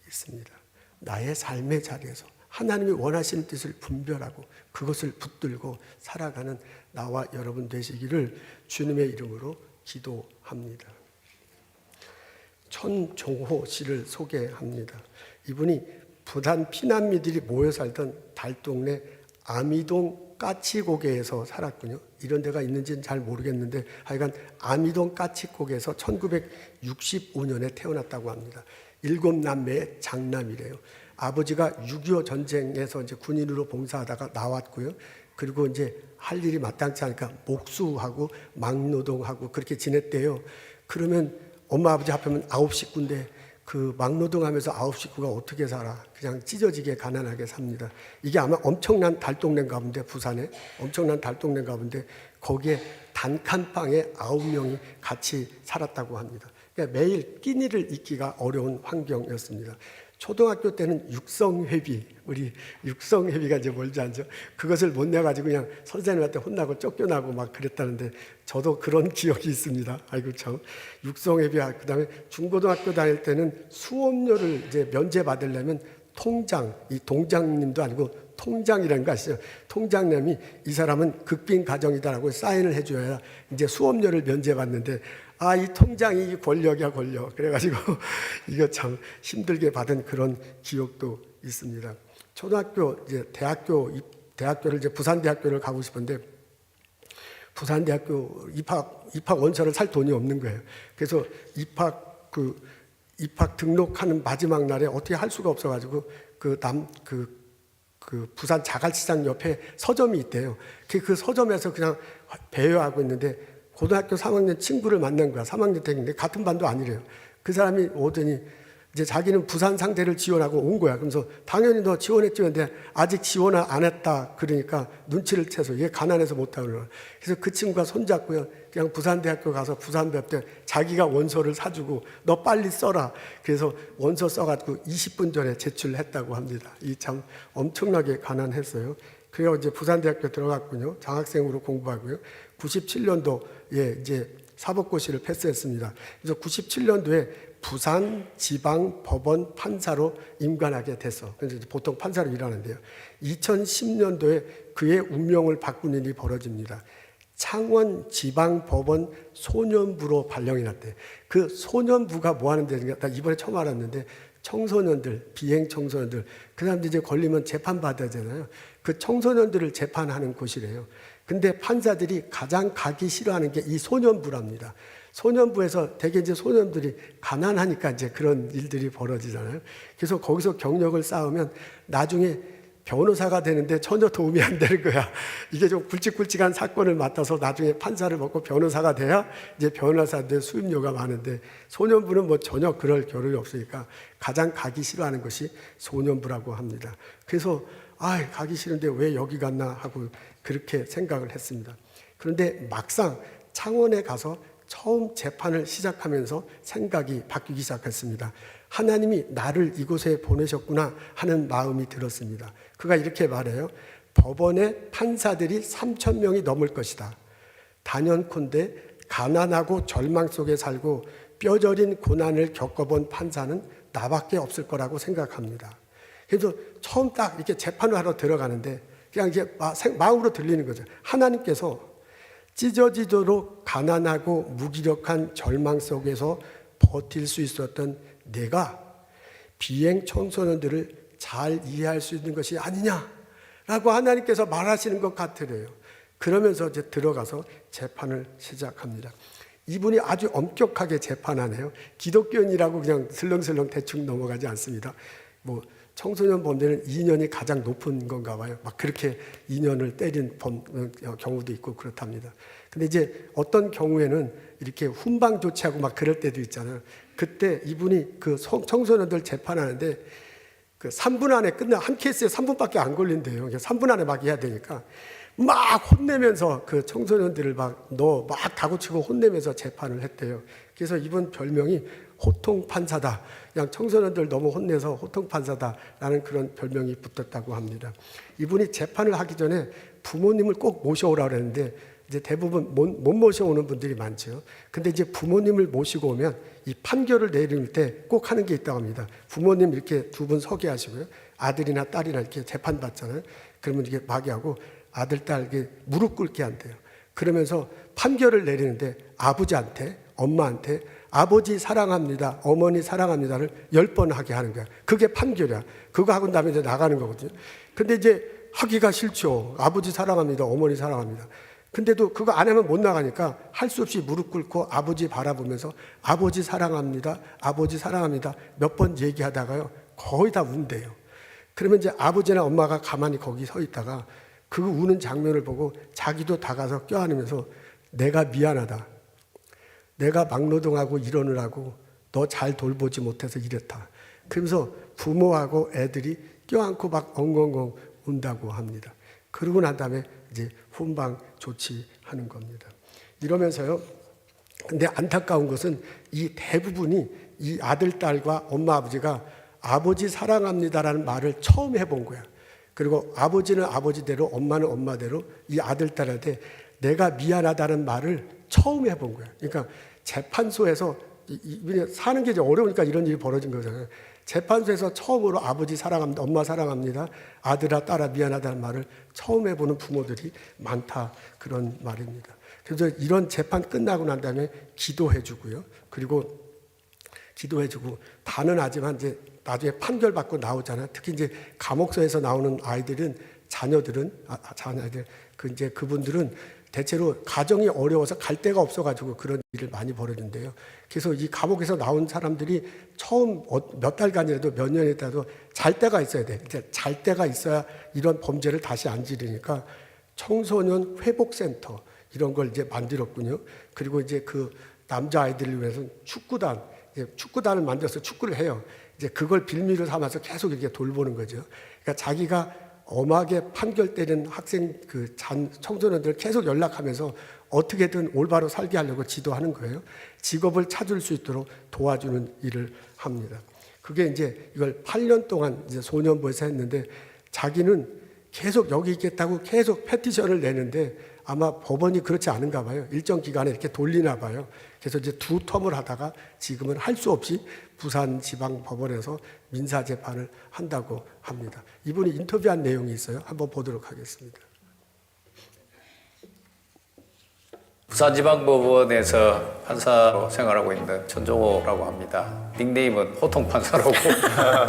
있습니다. 나의 삶의 자리에서 하나님이 원하시는 뜻을 분별하고 그것을 붙들고 살아가는 나와 여러분 되시기를 주님의 이름으로 기도합니다. 천종호 씨를 소개합니다. 이분이 부산 피난민들이 모여 살던 달동네 아미동 까치고개에서 살았군요. 이런 데가 있는지는 잘 모르겠는데 하여간 아미동 까치고개에서 1965년에 태어났다고 합니다. 7남매의 장남이래요. 아버지가 6.25 전쟁에서 이제 군인으로 봉사하다가 나왔고요. 그리고 이제 할 일이 마땅치 않으니까 목수하고 막노동하고 그렇게 지냈대요. 그러면 엄마 아버지 합하면 9식구인데 그 막노동하면서 9식구가 어떻게 살아? 그냥 찢어지게 가난하게 삽니다. 이게 아마 엄청난 달동네인가 본데, 부산에 엄청난 달동네인가 본데 거기에 단칸방에 9명이 같이 살았다고 합니다. 그러니까 매일 끼니를 잊기가 어려운 환경이었습니다. 초등학교 때는 육성회비, 우리 육성회비가 이제 뭔지 알죠? 그것을 못 내가지고 그냥 선생님한테 혼나고 쫓겨나고 막 그랬다는데 저도 그런 기억이 있습니다. 아이고 참. 육성회비, 그 다음에 중고등학교 다닐 때는 수업료를 이제 면제받으려면 통장, 이 동장님도 아니고 통장이라는 거 아시죠? 통장님이 이 사람은 극빈 가정이다라고 사인을 해줘야 이제 수업료를 면제받는데, 이 통장이 권력이야, 권력. 그래가지고 이거 참 힘들게 받은 그런 기억도 있습니다. 초등학교, 이제 대학교를 이제 부산대학교를 가고 싶은데 부산대학교 입학 원서를 살 돈이 없는 거예요. 그래서 입학 등록하는 마지막 날에 어떻게 할 수가 없어가지고 그 부산 자갈시장 옆에 서점이 있대요. 그 서점에서 그냥 배회하고 있는데 고등학교 3학년 친구를 만난 거야. 3학년 때인데 같은 반도 아니래요. 그 사람이 오더니 이제 자기는 부산 상대를 지원하고 온 거야. 그러면서 당연히 너 지원했지 했는데 아직 지원을 안 했다. 그러니까 눈치를 채서 얘 가난해서 못하고 그러는 거야. 그래서 그 친구가 손잡고요. 그냥 부산대학교 가서 부산대 때 자기가 원서를 사주고 너 빨리 써라. 그래서 원서 써가지고 20분 전에 제출했다고 합니다. 이 참 엄청나게 가난했어요. 그래서 이제 부산대학교 들어갔군요. 장학생으로 공부하고요. 97년도에 이제 사법고시를 패스했습니다. 그래서 97년도에 부산지방법원 판사로 임관하게 됐어. 그래서 보통 판사로 일하는데요. 2010년도에 그의 운명을 바꾼 일이 벌어집니다. 창원지방법원 소년부로 발령이 났대. 그 소년부가 뭐 하는 데인가? 나 이번에 처음 알았는데 청소년들, 비행 청소년들, 그 사람들이 이제 걸리면 재판 받아야 되잖아요. 그 청소년들을 재판하는 곳이래요. 근데 판사들이 가장 가기 싫어하는 게 이 소년부랍니다. 소년부에서 대개 이제 소년들이 가난하니까 이제 그런 일들이 벌어지잖아요. 그래서 거기서 경력을 쌓으면 나중에 변호사가 되는데 전혀 도움이 안 되는 거야. 이게 좀 굵직굵직한 사건을 맡아서 나중에 판사를 맡고 변호사가 돼야 이제 변호사인데 수임료가 많은데 소년부는 뭐 전혀 그럴 겨를이 없으니까 가장 가기 싫어하는 것이 소년부라고 합니다. 그래서 가기 싫은데 왜 여기 갔나 하고 그렇게 생각을 했습니다. 그런데 막상 창원에 가서 처음 재판을 시작하면서 생각이 바뀌기 시작했습니다. 하나님이 나를 이곳에 보내셨구나 하는 마음이 들었습니다. 그가 이렇게 말해요. 법원의 판사들이 3,000명이 넘을 것이다. 단연컨대 가난하고 절망 속에 살고 뼈저린 고난을 겪어본 판사는 나밖에 없을 거라고 생각합니다. 그래서 처음 딱 이렇게 재판을 하러 들어가는데 그냥 이제 마음으로 들리는 거죠. 하나님께서 찢어지도록 가난하고 무기력한 절망 속에서 버틸 수 있었던 내가 비행 청소년들을 잘 이해할 수 있는 것이 아니냐라고 하나님께서 말하시는 것 같으래요. 그러면서 이제 들어가서 재판을 시작합니다. 이분이 아주 엄격하게 재판하네요. 기독교인이라고 그냥 슬렁슬렁 대충 넘어가지 않습니다. 뭐 청소년 범죄는 2년이 가장 높은 건가 봐요. 막 그렇게 2년을 때린 경우도 있고 그렇답니다. 근데 이제 어떤 경우에는 이렇게 훈방 조치하고 막 그럴 때도 있잖아요. 그때 이분이 그 청소년들 재판하는데 그 3분 안에 한 케이스에 3분밖에 안 걸린대요. 3분 안에 막 해야 되니까 막 혼내면서 그 청소년들을 막 다구치고 혼내면서 재판을 했대요. 그래서 이분 별명이 호통판사다. 그냥 청소년들 너무 혼내서 호통판사다라는 그런 별명이 붙었다고 합니다. 이분이 재판을 하기 전에 부모님을 꼭 모셔오라고 그랬는데 이제 대부분 못 모셔오는 분들이 많죠. 근데 이제 부모님을 모시고 오면 이 판결을 내릴 때 꼭 하는 게 있다고 합니다. 부모님 이렇게 두 분 서게 하시고요. 아들이나 딸이나 이렇게 재판 받잖아요. 그러면 이게 마귀하고 아들, 딸에게 무릎 꿇게 한대요. 그러면서 판결을 내리는데 아버지한테, 엄마한테 아버지 사랑합니다, 어머니 사랑합니다를 10번 하게 하는 거야. 그게 판결이야. 그거 하고 나면 이제 나가는 거거든요. 근데 이제 하기가 싫죠. 아버지 사랑합니다, 어머니 사랑합니다. 근데도 그거 안 하면 못 나가니까 할 수 없이 무릎 꿇고 아버지 바라보면서 아버지 사랑합니다, 아버지 사랑합니다 몇 번 얘기하다가요 거의 다 운대요. 그러면 이제 아버지나 엄마가 가만히 거기 서 있다가 그 우는 장면을 보고 자기도 다가서 껴안으면서 내가 미안하다. 내가 막노동하고 일하느라고 너 잘 돌보지 못해서 이랬다. 그러면서 부모하고 애들이 껴안고 막 엉엉엉 운다고 합니다. 그러고 난 다음에 이제 훈방 조치하는 겁니다. 이러면서요. 근데 안타까운 것은 이 대부분이 이 아들, 딸과 엄마, 아버지가 아버지 사랑합니다라는 말을 처음 해본 거야. 그리고 아버지는 아버지대로, 엄마는 엄마대로 이 아들, 딸한테 내가 미안하다는 말을 처음 해본 거야. 그러니까 재판소에서 사는 게 이제 어려우니까 이런 일이 벌어진 거잖아요. 재판소에서 처음으로 아버지 사랑합니다, 엄마 사랑합니다, 아들아 딸아 미안하다는 말을 처음 해보는 부모들이 많다, 그런 말입니다. 그래서 이런 재판 끝나고 난 다음에 기도해주고요. 그리고 기도해주고 단언하지만 이제 나중에 판결 받고 나오잖아요. 특히 이제 감옥소에서 나오는 아이들은 자녀들 그분들은 대체로 가정이 어려워서 갈 데가 없어가지고 그런 일을 많이 벌여준대요. 그래서 이 감옥에서 나온 사람들이 처음 몇 달간이라도 몇 년이라도 잘 데가 있어야 돼. 이제 잘 데가 있어야 이런 범죄를 다시 안 지르니까 청소년 회복센터 이런 걸 이제 만들었군요. 그리고 이제 그 남자 아이들을 위해서 축구단을 만들어서 축구를 해요. 이제 그걸 빌미로 삼아서 계속 이렇게 돌보는 거죠. 그러니까 자기가 엄하게 판결 때린 학생 청소년들 계속 연락하면서 어떻게든 올바로 살게 하려고 지도하는 거예요. 직업을 찾을 수 있도록 도와주는 일을 합니다. 그게 이제 이걸 8년 동안 이제 소년부에서 했는데 자기는 계속 여기 있겠다고 계속 페티션을 내는데 아마 법원이 그렇지 않은가 봐요. 일정 기간에 이렇게 돌리나 봐요. 그래서 이제 2텀을 하다가 지금은 할 수 없이 부산지방법원에서 민사재판을 한다고 합니다. 이분이 인터뷰한 내용이 있어요. 한번 보도록 하겠습니다. 부산지방법원에서 판사로 생활하고 있는 전종호라고 합니다. 닉네임은 호통판사라고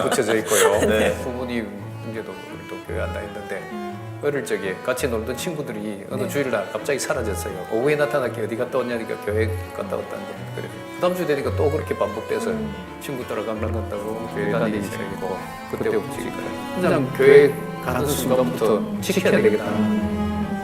붙여져 있고요. 네. 부모님 문제도 우리도 교회 한다 했는데 어릴 적에 같이 놀던 친구들이 어느 주일날 갑자기 사라졌어요. 오후에 나타났기 어디 갔다 왔냐니까 교회 갔다 왔다는 거. 그래. 그 다음 주 되니까 또 그렇게 반복돼서 친구 따라 강남 간다고 교회 다니기 시작했고 그때부터 그냥 교회 가는 순간부터 지켜야 되겠다.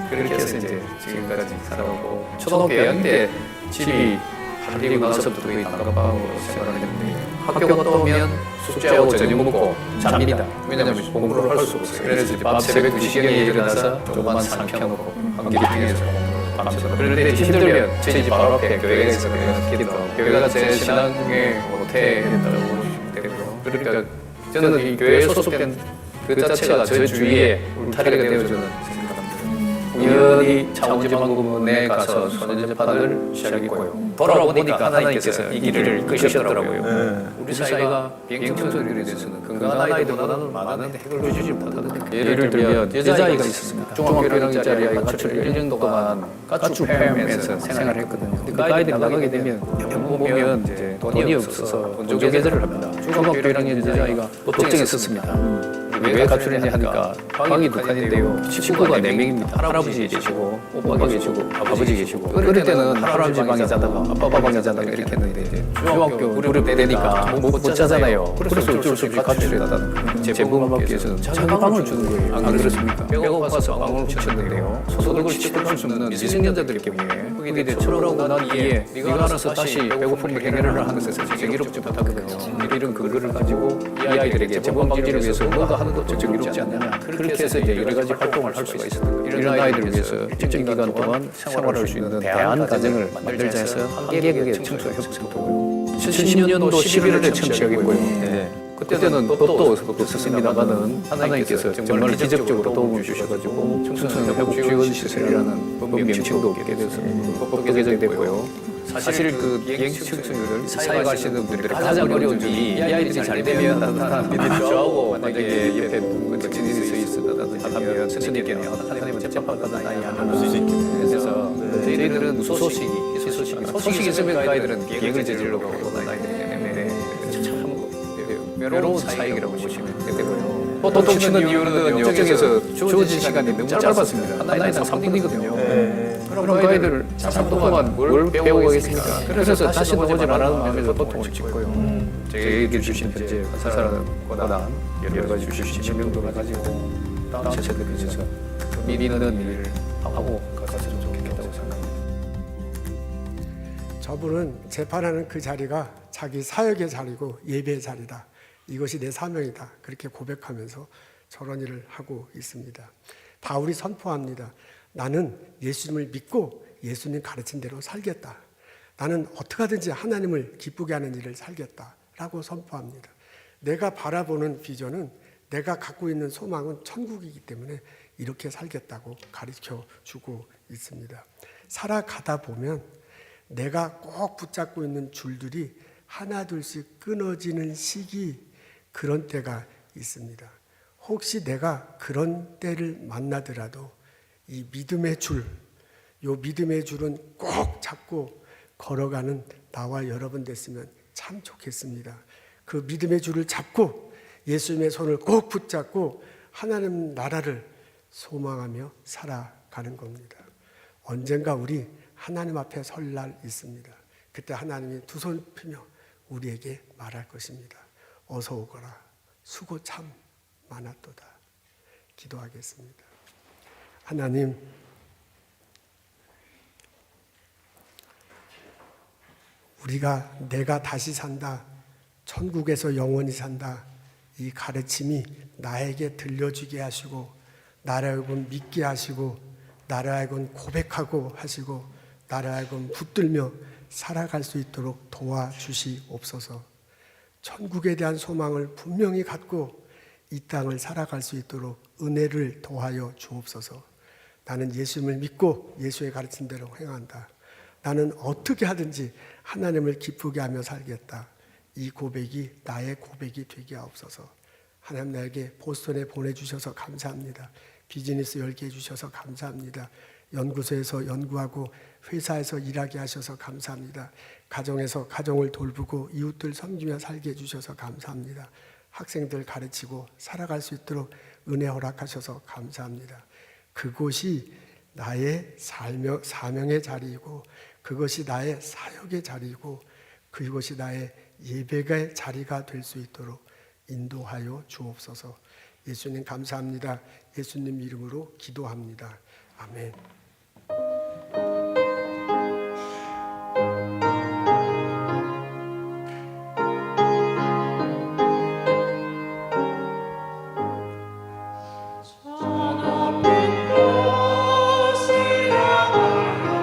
그렇게 해서 이제 지금까지 살아오고 초등학교 2학년 때 집이 팔리고 나서부터 거의 단칸방으로 생활을 했는데 학교가 또 오면 숙제하고 저녁 먹고 잡니다. 왜냐하면 공부를 할 수 없어요. 그래서 밤 새벽 2시경에 일어나서 조그만 3평으로 한길평에서 공부를 밤새도록. 그런데 힘들면 저희 집 바로 앞에 교회가 있어서 내가 기도하고 교회가 제 신앙의 모태였다고 보시면 되고요. 그러니까 저는 이 교회에 소속된 그 자체가 저 주위에 울타리가 되어주는 생각합니다. 우연히 창원지방구문에 가서 소년재판을 시작했고요. 돌아보니까 하나님께서 이 길을 이끄셨더라고요. 우리 사회가 비행청소년들에 대해서는 건강한 아이들보다는 많은 혜택을 주지 못하거든요. 예를 들면 여자아이가 있었습니다. 중학교 1학년짜리 아이가 가출을 1년 동안 가출팸에서 생활을 했거든요. 그 아이들이 나가게 되면 병원 보면 이제 돈이 없어서 본조 계좌를 합니다. 중학교 1학년 여자아이가 법정에 섰습니다. 왜 가출했냐 하니까 방이 두 칸인데요. 식구가 4명입니다. 할아버지 계시고 오빠 계시고 아버지 계시고 그럴 때는 할아버지 방에 자다가 아빠 방에 자다가 이렇게 했는데 이제 중학교 무릎 되니까 못 자잖아요. 그래서 어쩔 수 없이 가출했다는 재범을 막기 위해서는 자기 방을 주는 거예요. 안 그렇습니까? 배고파서 방을 훔쳤는데요. 소득을 지출할 수 없는 미성년자들 경우에 거기에 대해 처벌하고 난 뒤에 네가 알아서 다시 배고픔을 해결을 하는 것에서 정의롭지 못하거든요. 이런 근거를 가지고 이 아이들에게 재범 방지를 위해서 뭔가 하는 것도 정의롭지 않느냐. 그렇게 해서 이제 여러 가지 활동을 할 수가 있었던 거예요. 이런 아이들을 위해서 일정 기간 동안 생활할 수 있는 대안 가정을 만들자 해서 한계역에 청소협력센터고요. 70년도 11월에 처음 시작했고요. 그때는 법도 없었습니다만은 하나님께서 정말 기적적으로 도움을 주셔가지고 청소년 회복 지원 시설이라는 법 명칭도 얻게 돼서 법도 개정이 됐고요. 사실 그 비행시 청소년을 사회 가시는 분들이 가장 어려운 점이 이 아이들이 잘 되면 따뜻한 믿음이 좋아하고 만약에 옆에 누군가 증인이 서 있었다든지 하면 스님께 하나님은 재판받는 아이 안 할 수 있겠죠. 그래서 저희들은 소식이 있으면 그 아이들은 비행을 저질러 가고 아이들이 때문에 참 외로운 사역이라고 보시면 되고요. 보통 치는 이유는 영적에서 주어진 시간이 너무 짧았습니다. 하나에서 3분이거든요. 그럼 그 아이들 3분 동안 뭘 배우고 계십니까? 그래서 다시 오지 말라는 마음에서 보통을 짓고요. 저에게 주신 현재 사사라는 권한 여러 가지 주신 지명도를 가지고 다음 세대를 위해서 믿는 일을 하고 갔으면 좋겠다고 생각합니다. 저분은 재판하는 그 자리가 자기 사역의 자리고 예배의 자리다. 이것이 내 사명이다. 그렇게 고백하면서 저런 일을 하고 있습니다. 바울이 선포합니다. 나는 예수님을 믿고 예수님 가르친 대로 살겠다. 나는 어떻게 하든지 하나님을 기쁘게 하는 일을 살겠다라고 선포합니다. 내가 바라보는 비전은 내가 갖고 있는 소망은 천국이기 때문에 이렇게 살겠다고 가르쳐 주고 있습니다. 살아가다 보면 내가 꼭 붙잡고 있는 줄들이 하나둘씩 끊어지는 시기, 그런 때가 있습니다. 혹시 내가 그런 때를 만나더라도 이 믿음의 줄, 요 믿음의 줄은 꼭 잡고 걸어가는 나와 여러분 됐으면 참 좋겠습니다. 그 믿음의 줄을 잡고 예수님의 손을 꼭 붙잡고 하나님 나라를 소망하며 살아가는 겁니다. 언젠가 우리 하나님 앞에 설 날 있습니다. 그때 하나님이 두 손 펴며 우리에게 말할 것입니다. 어서 오거라. 수고 참 많았도다. 기도하겠습니다. 하나님, 우리가 내가 다시 산다, 천국에서 영원히 산다, 이 가르침이 나에게 들려주게 하시고 나를 하여금 믿게 하시고 나를 하여금 고백하고 하시고 나를 하여금 붙들며 살아갈 수 있도록 도와주시옵소서. 천국에 대한 소망을 분명히 갖고 이 땅을 살아갈 수 있도록 은혜를 더하여 주옵소서. 나는 예수님을 믿고 예수의 가르친 대로 행한다. 나는 어떻게 하든지 하나님을 기쁘게 하며 살겠다. 이 고백이 나의 고백이 되게 하옵소서. 하나님 나에게 보스턴에 보내주셔서 감사합니다. 비즈니스 열게 해주셔서 감사합니다. 연구소에서 연구하고 회사에서 일하게 하셔서 감사합니다. 가정에서 가정을 돌보고 이웃들 섬기며 살게 해주셔서 감사합니다. 학생들 가르치고 살아갈 수 있도록 은혜 허락하셔서 감사합니다. 그곳이 나의 사명의 자리이고 그것이 나의 사역의 자리이고 그것이 나의 예배의 자리가 될 수 있도록 인도하여 주옵소서. 예수님 감사합니다. 예수님 이름으로 기도합니다. 아멘. 저 높은 곳을 향하여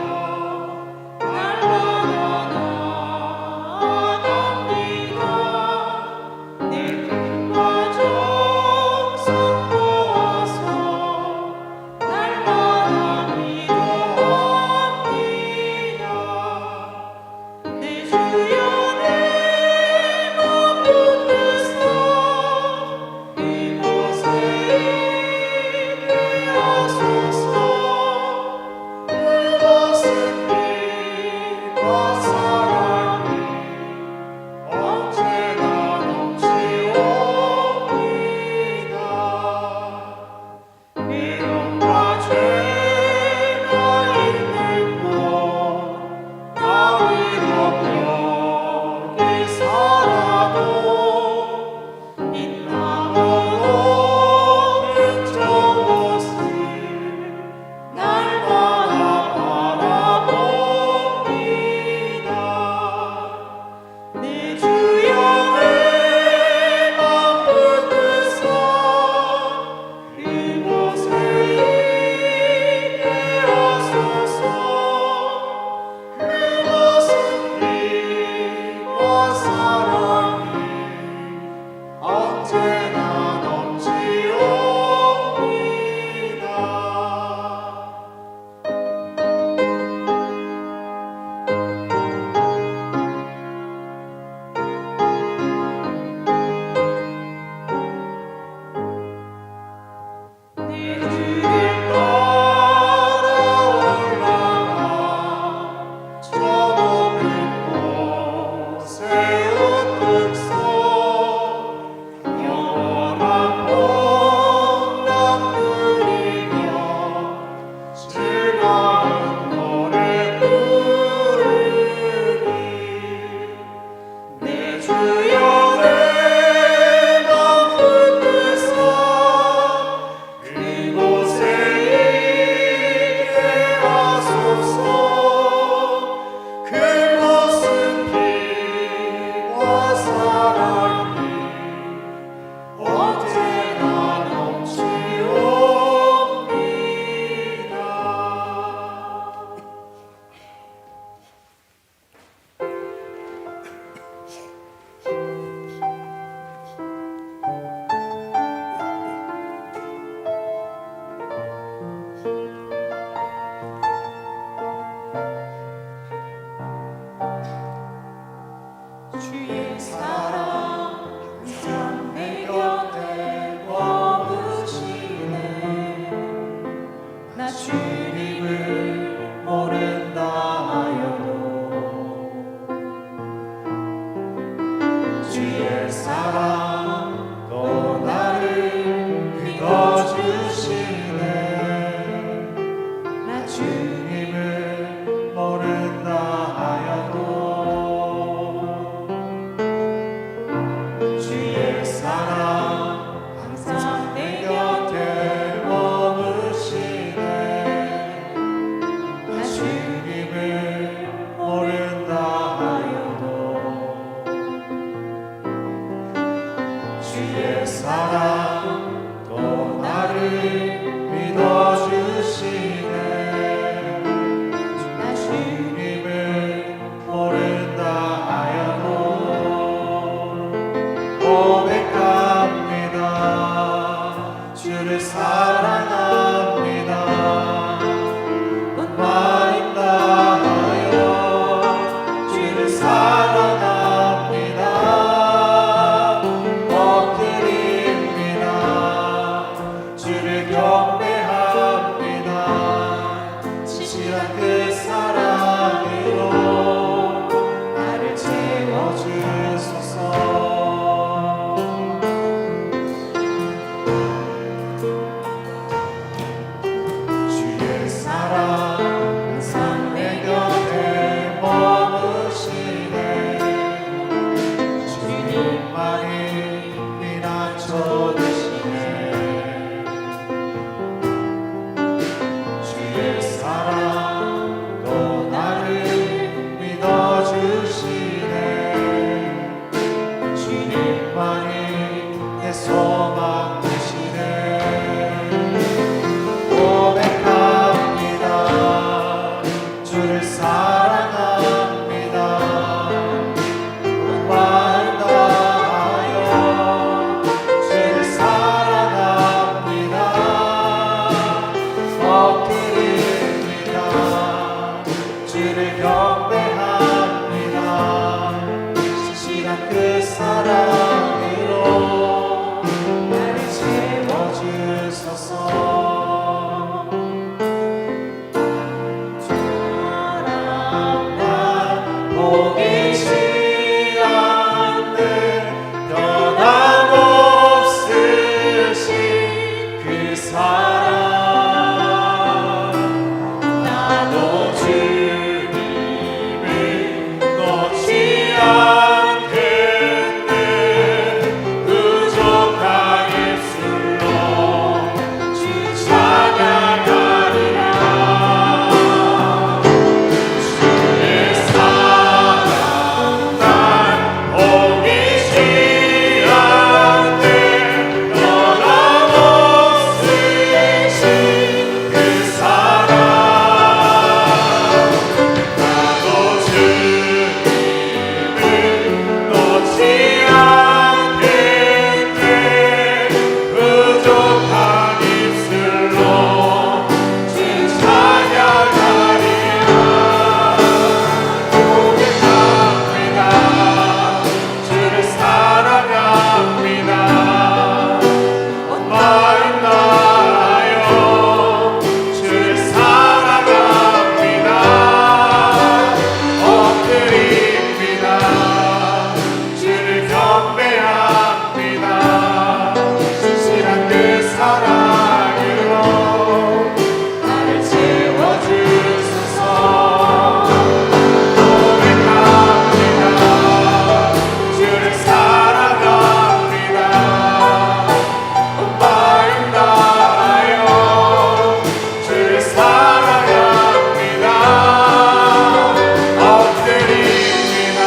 주의 사랑 또 나를 믿어주시네. 주님을 모른다 하여도 고백합니다. 주를 사랑합니다. 마음 다하여 주를 사랑합니다. 엎드립니다. 주를 경배합니다. 진실한 그 사랑으로 나를 채워주소서. 주의 사랑 항상 내 곁에 머무시네. 주님만이 피난처 되시네. 주의 사랑 또 나를 믿어주시네. 주님만이 내 소망 되시네. 고백합니다. 주를 사랑합니다. 마음 다하여 주를 사랑합니다. 엎드립니다. 주를 경배합니다. 진실한 그 사랑으로 나를 채워주소서. 보이지 않는 변함없으신 그 사랑 나도 주님을 놓지 않겠네. 부족한 입술로 주 찬양하리라. 주의 사랑 날 보이지 않는 변함없으신 그 사랑 나도 주님을 놓지 않겠네. 부족한 입술로 주 찬양하리라. 고백합니다. 주를 사랑합니다. 온 마음 다하여 주를 사랑합니다. 엎드립니다. 주를 경배합니다. 진실한 그 사랑으로 나를 채워주소서. 고백합니다. 주를 사랑합니다. 온 마음 다하여 주를 사랑합니다. 엎드립니다.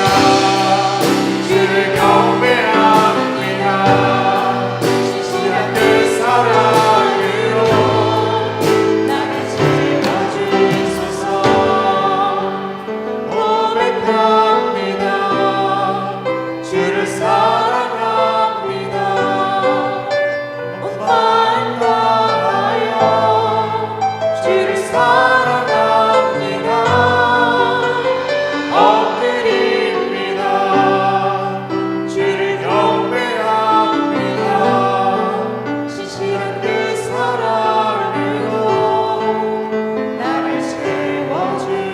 주를 경배합니다. 진실한 그 사랑으로 나를 채워주소서. 고백합니다. 주를 사랑합니다. 온 마음 다하여 주를 사랑합니다. 엎드립니다. 주를 경배합니다. 진실한 그 사랑으로 나를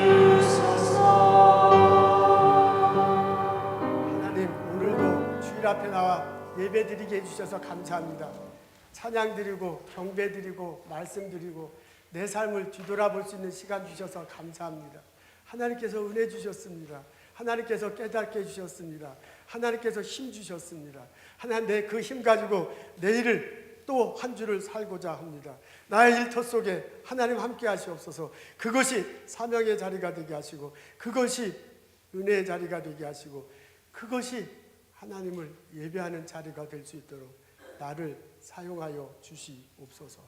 채워주소서. 하나님, 오늘도 주일 앞에 나와 예배드리게 해주셔서 감사합니다. 찬양드리고 경배드리고 말씀드리고 내 삶을 뒤돌아볼 수 있는 시간 주셔서 감사합니다. 하나님께서 은혜 주셨습니다. 하나님께서 깨닫게 해주셨습니다. 하나님께서 힘 주셨습니다. 하나님, 내 그 힘 가지고 내일을 또 한 주를 살고자 합니다. 나의 일터 속에 하나님 함께 하시옵소서. 그것이 사명의 자리가 되게 하시고, 그것이 은혜의 자리가 되게 하시고, 그것이 하나님을 예배하는 자리가 될 수 있도록 나를 사용하여 주시옵소서.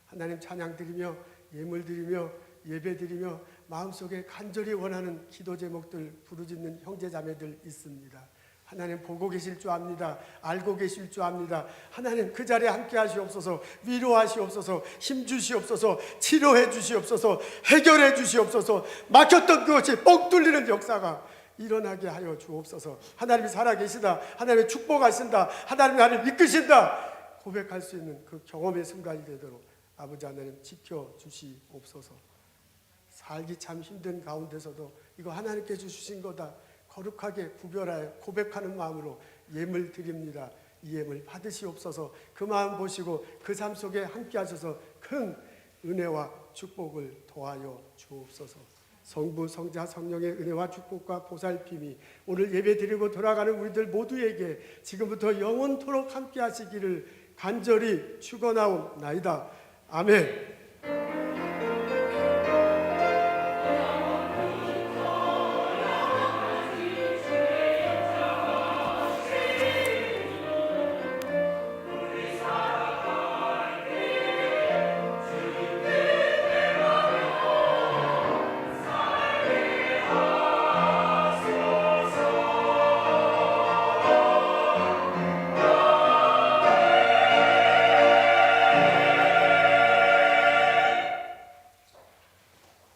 하나님 찬양 드리며 예물 드리며 예배 드리며 마음속에 간절히 원하는 기도 제목들 부르짖는 형제 자매들 있습니다. 하나님 보고 계실 줄 압니다. 알고 계실 줄 압니다. 하나님 그 자리에 함께 하시옵소서. 위로하시옵소서. 힘 주시옵소서. 치료해 주시옵소서. 해결해 주시옵소서. 막혔던 그것이 뻥 뚫리는 역사가 일어나게 하여 주옵소서. 하나님이 살아계시다. 하나님의 축복하신다. 하나님이 나를 이끄신다. 고백할 수 있는 그 경험의 순간이 되도록 아버지 하나님 지켜주시옵소서. 살기 참 힘든 가운데서도 이거 하나님께 주신 거다. 거룩하게 구별하여 고백하는 마음으로 예물 드립니다. 이 예물 받으시옵소서. 그 마음 보시고 그 삶 속에 함께 하셔서 큰 은혜와 축복을 더하여 주옵소서. 성부, 성자, 성령의 은혜와 축복과 보살핌이 오늘 예배 드리고 돌아가는 우리들 모두에게 지금부터 영원토록 함께 하시기를 간절히 축원하옵나이다. 아멘.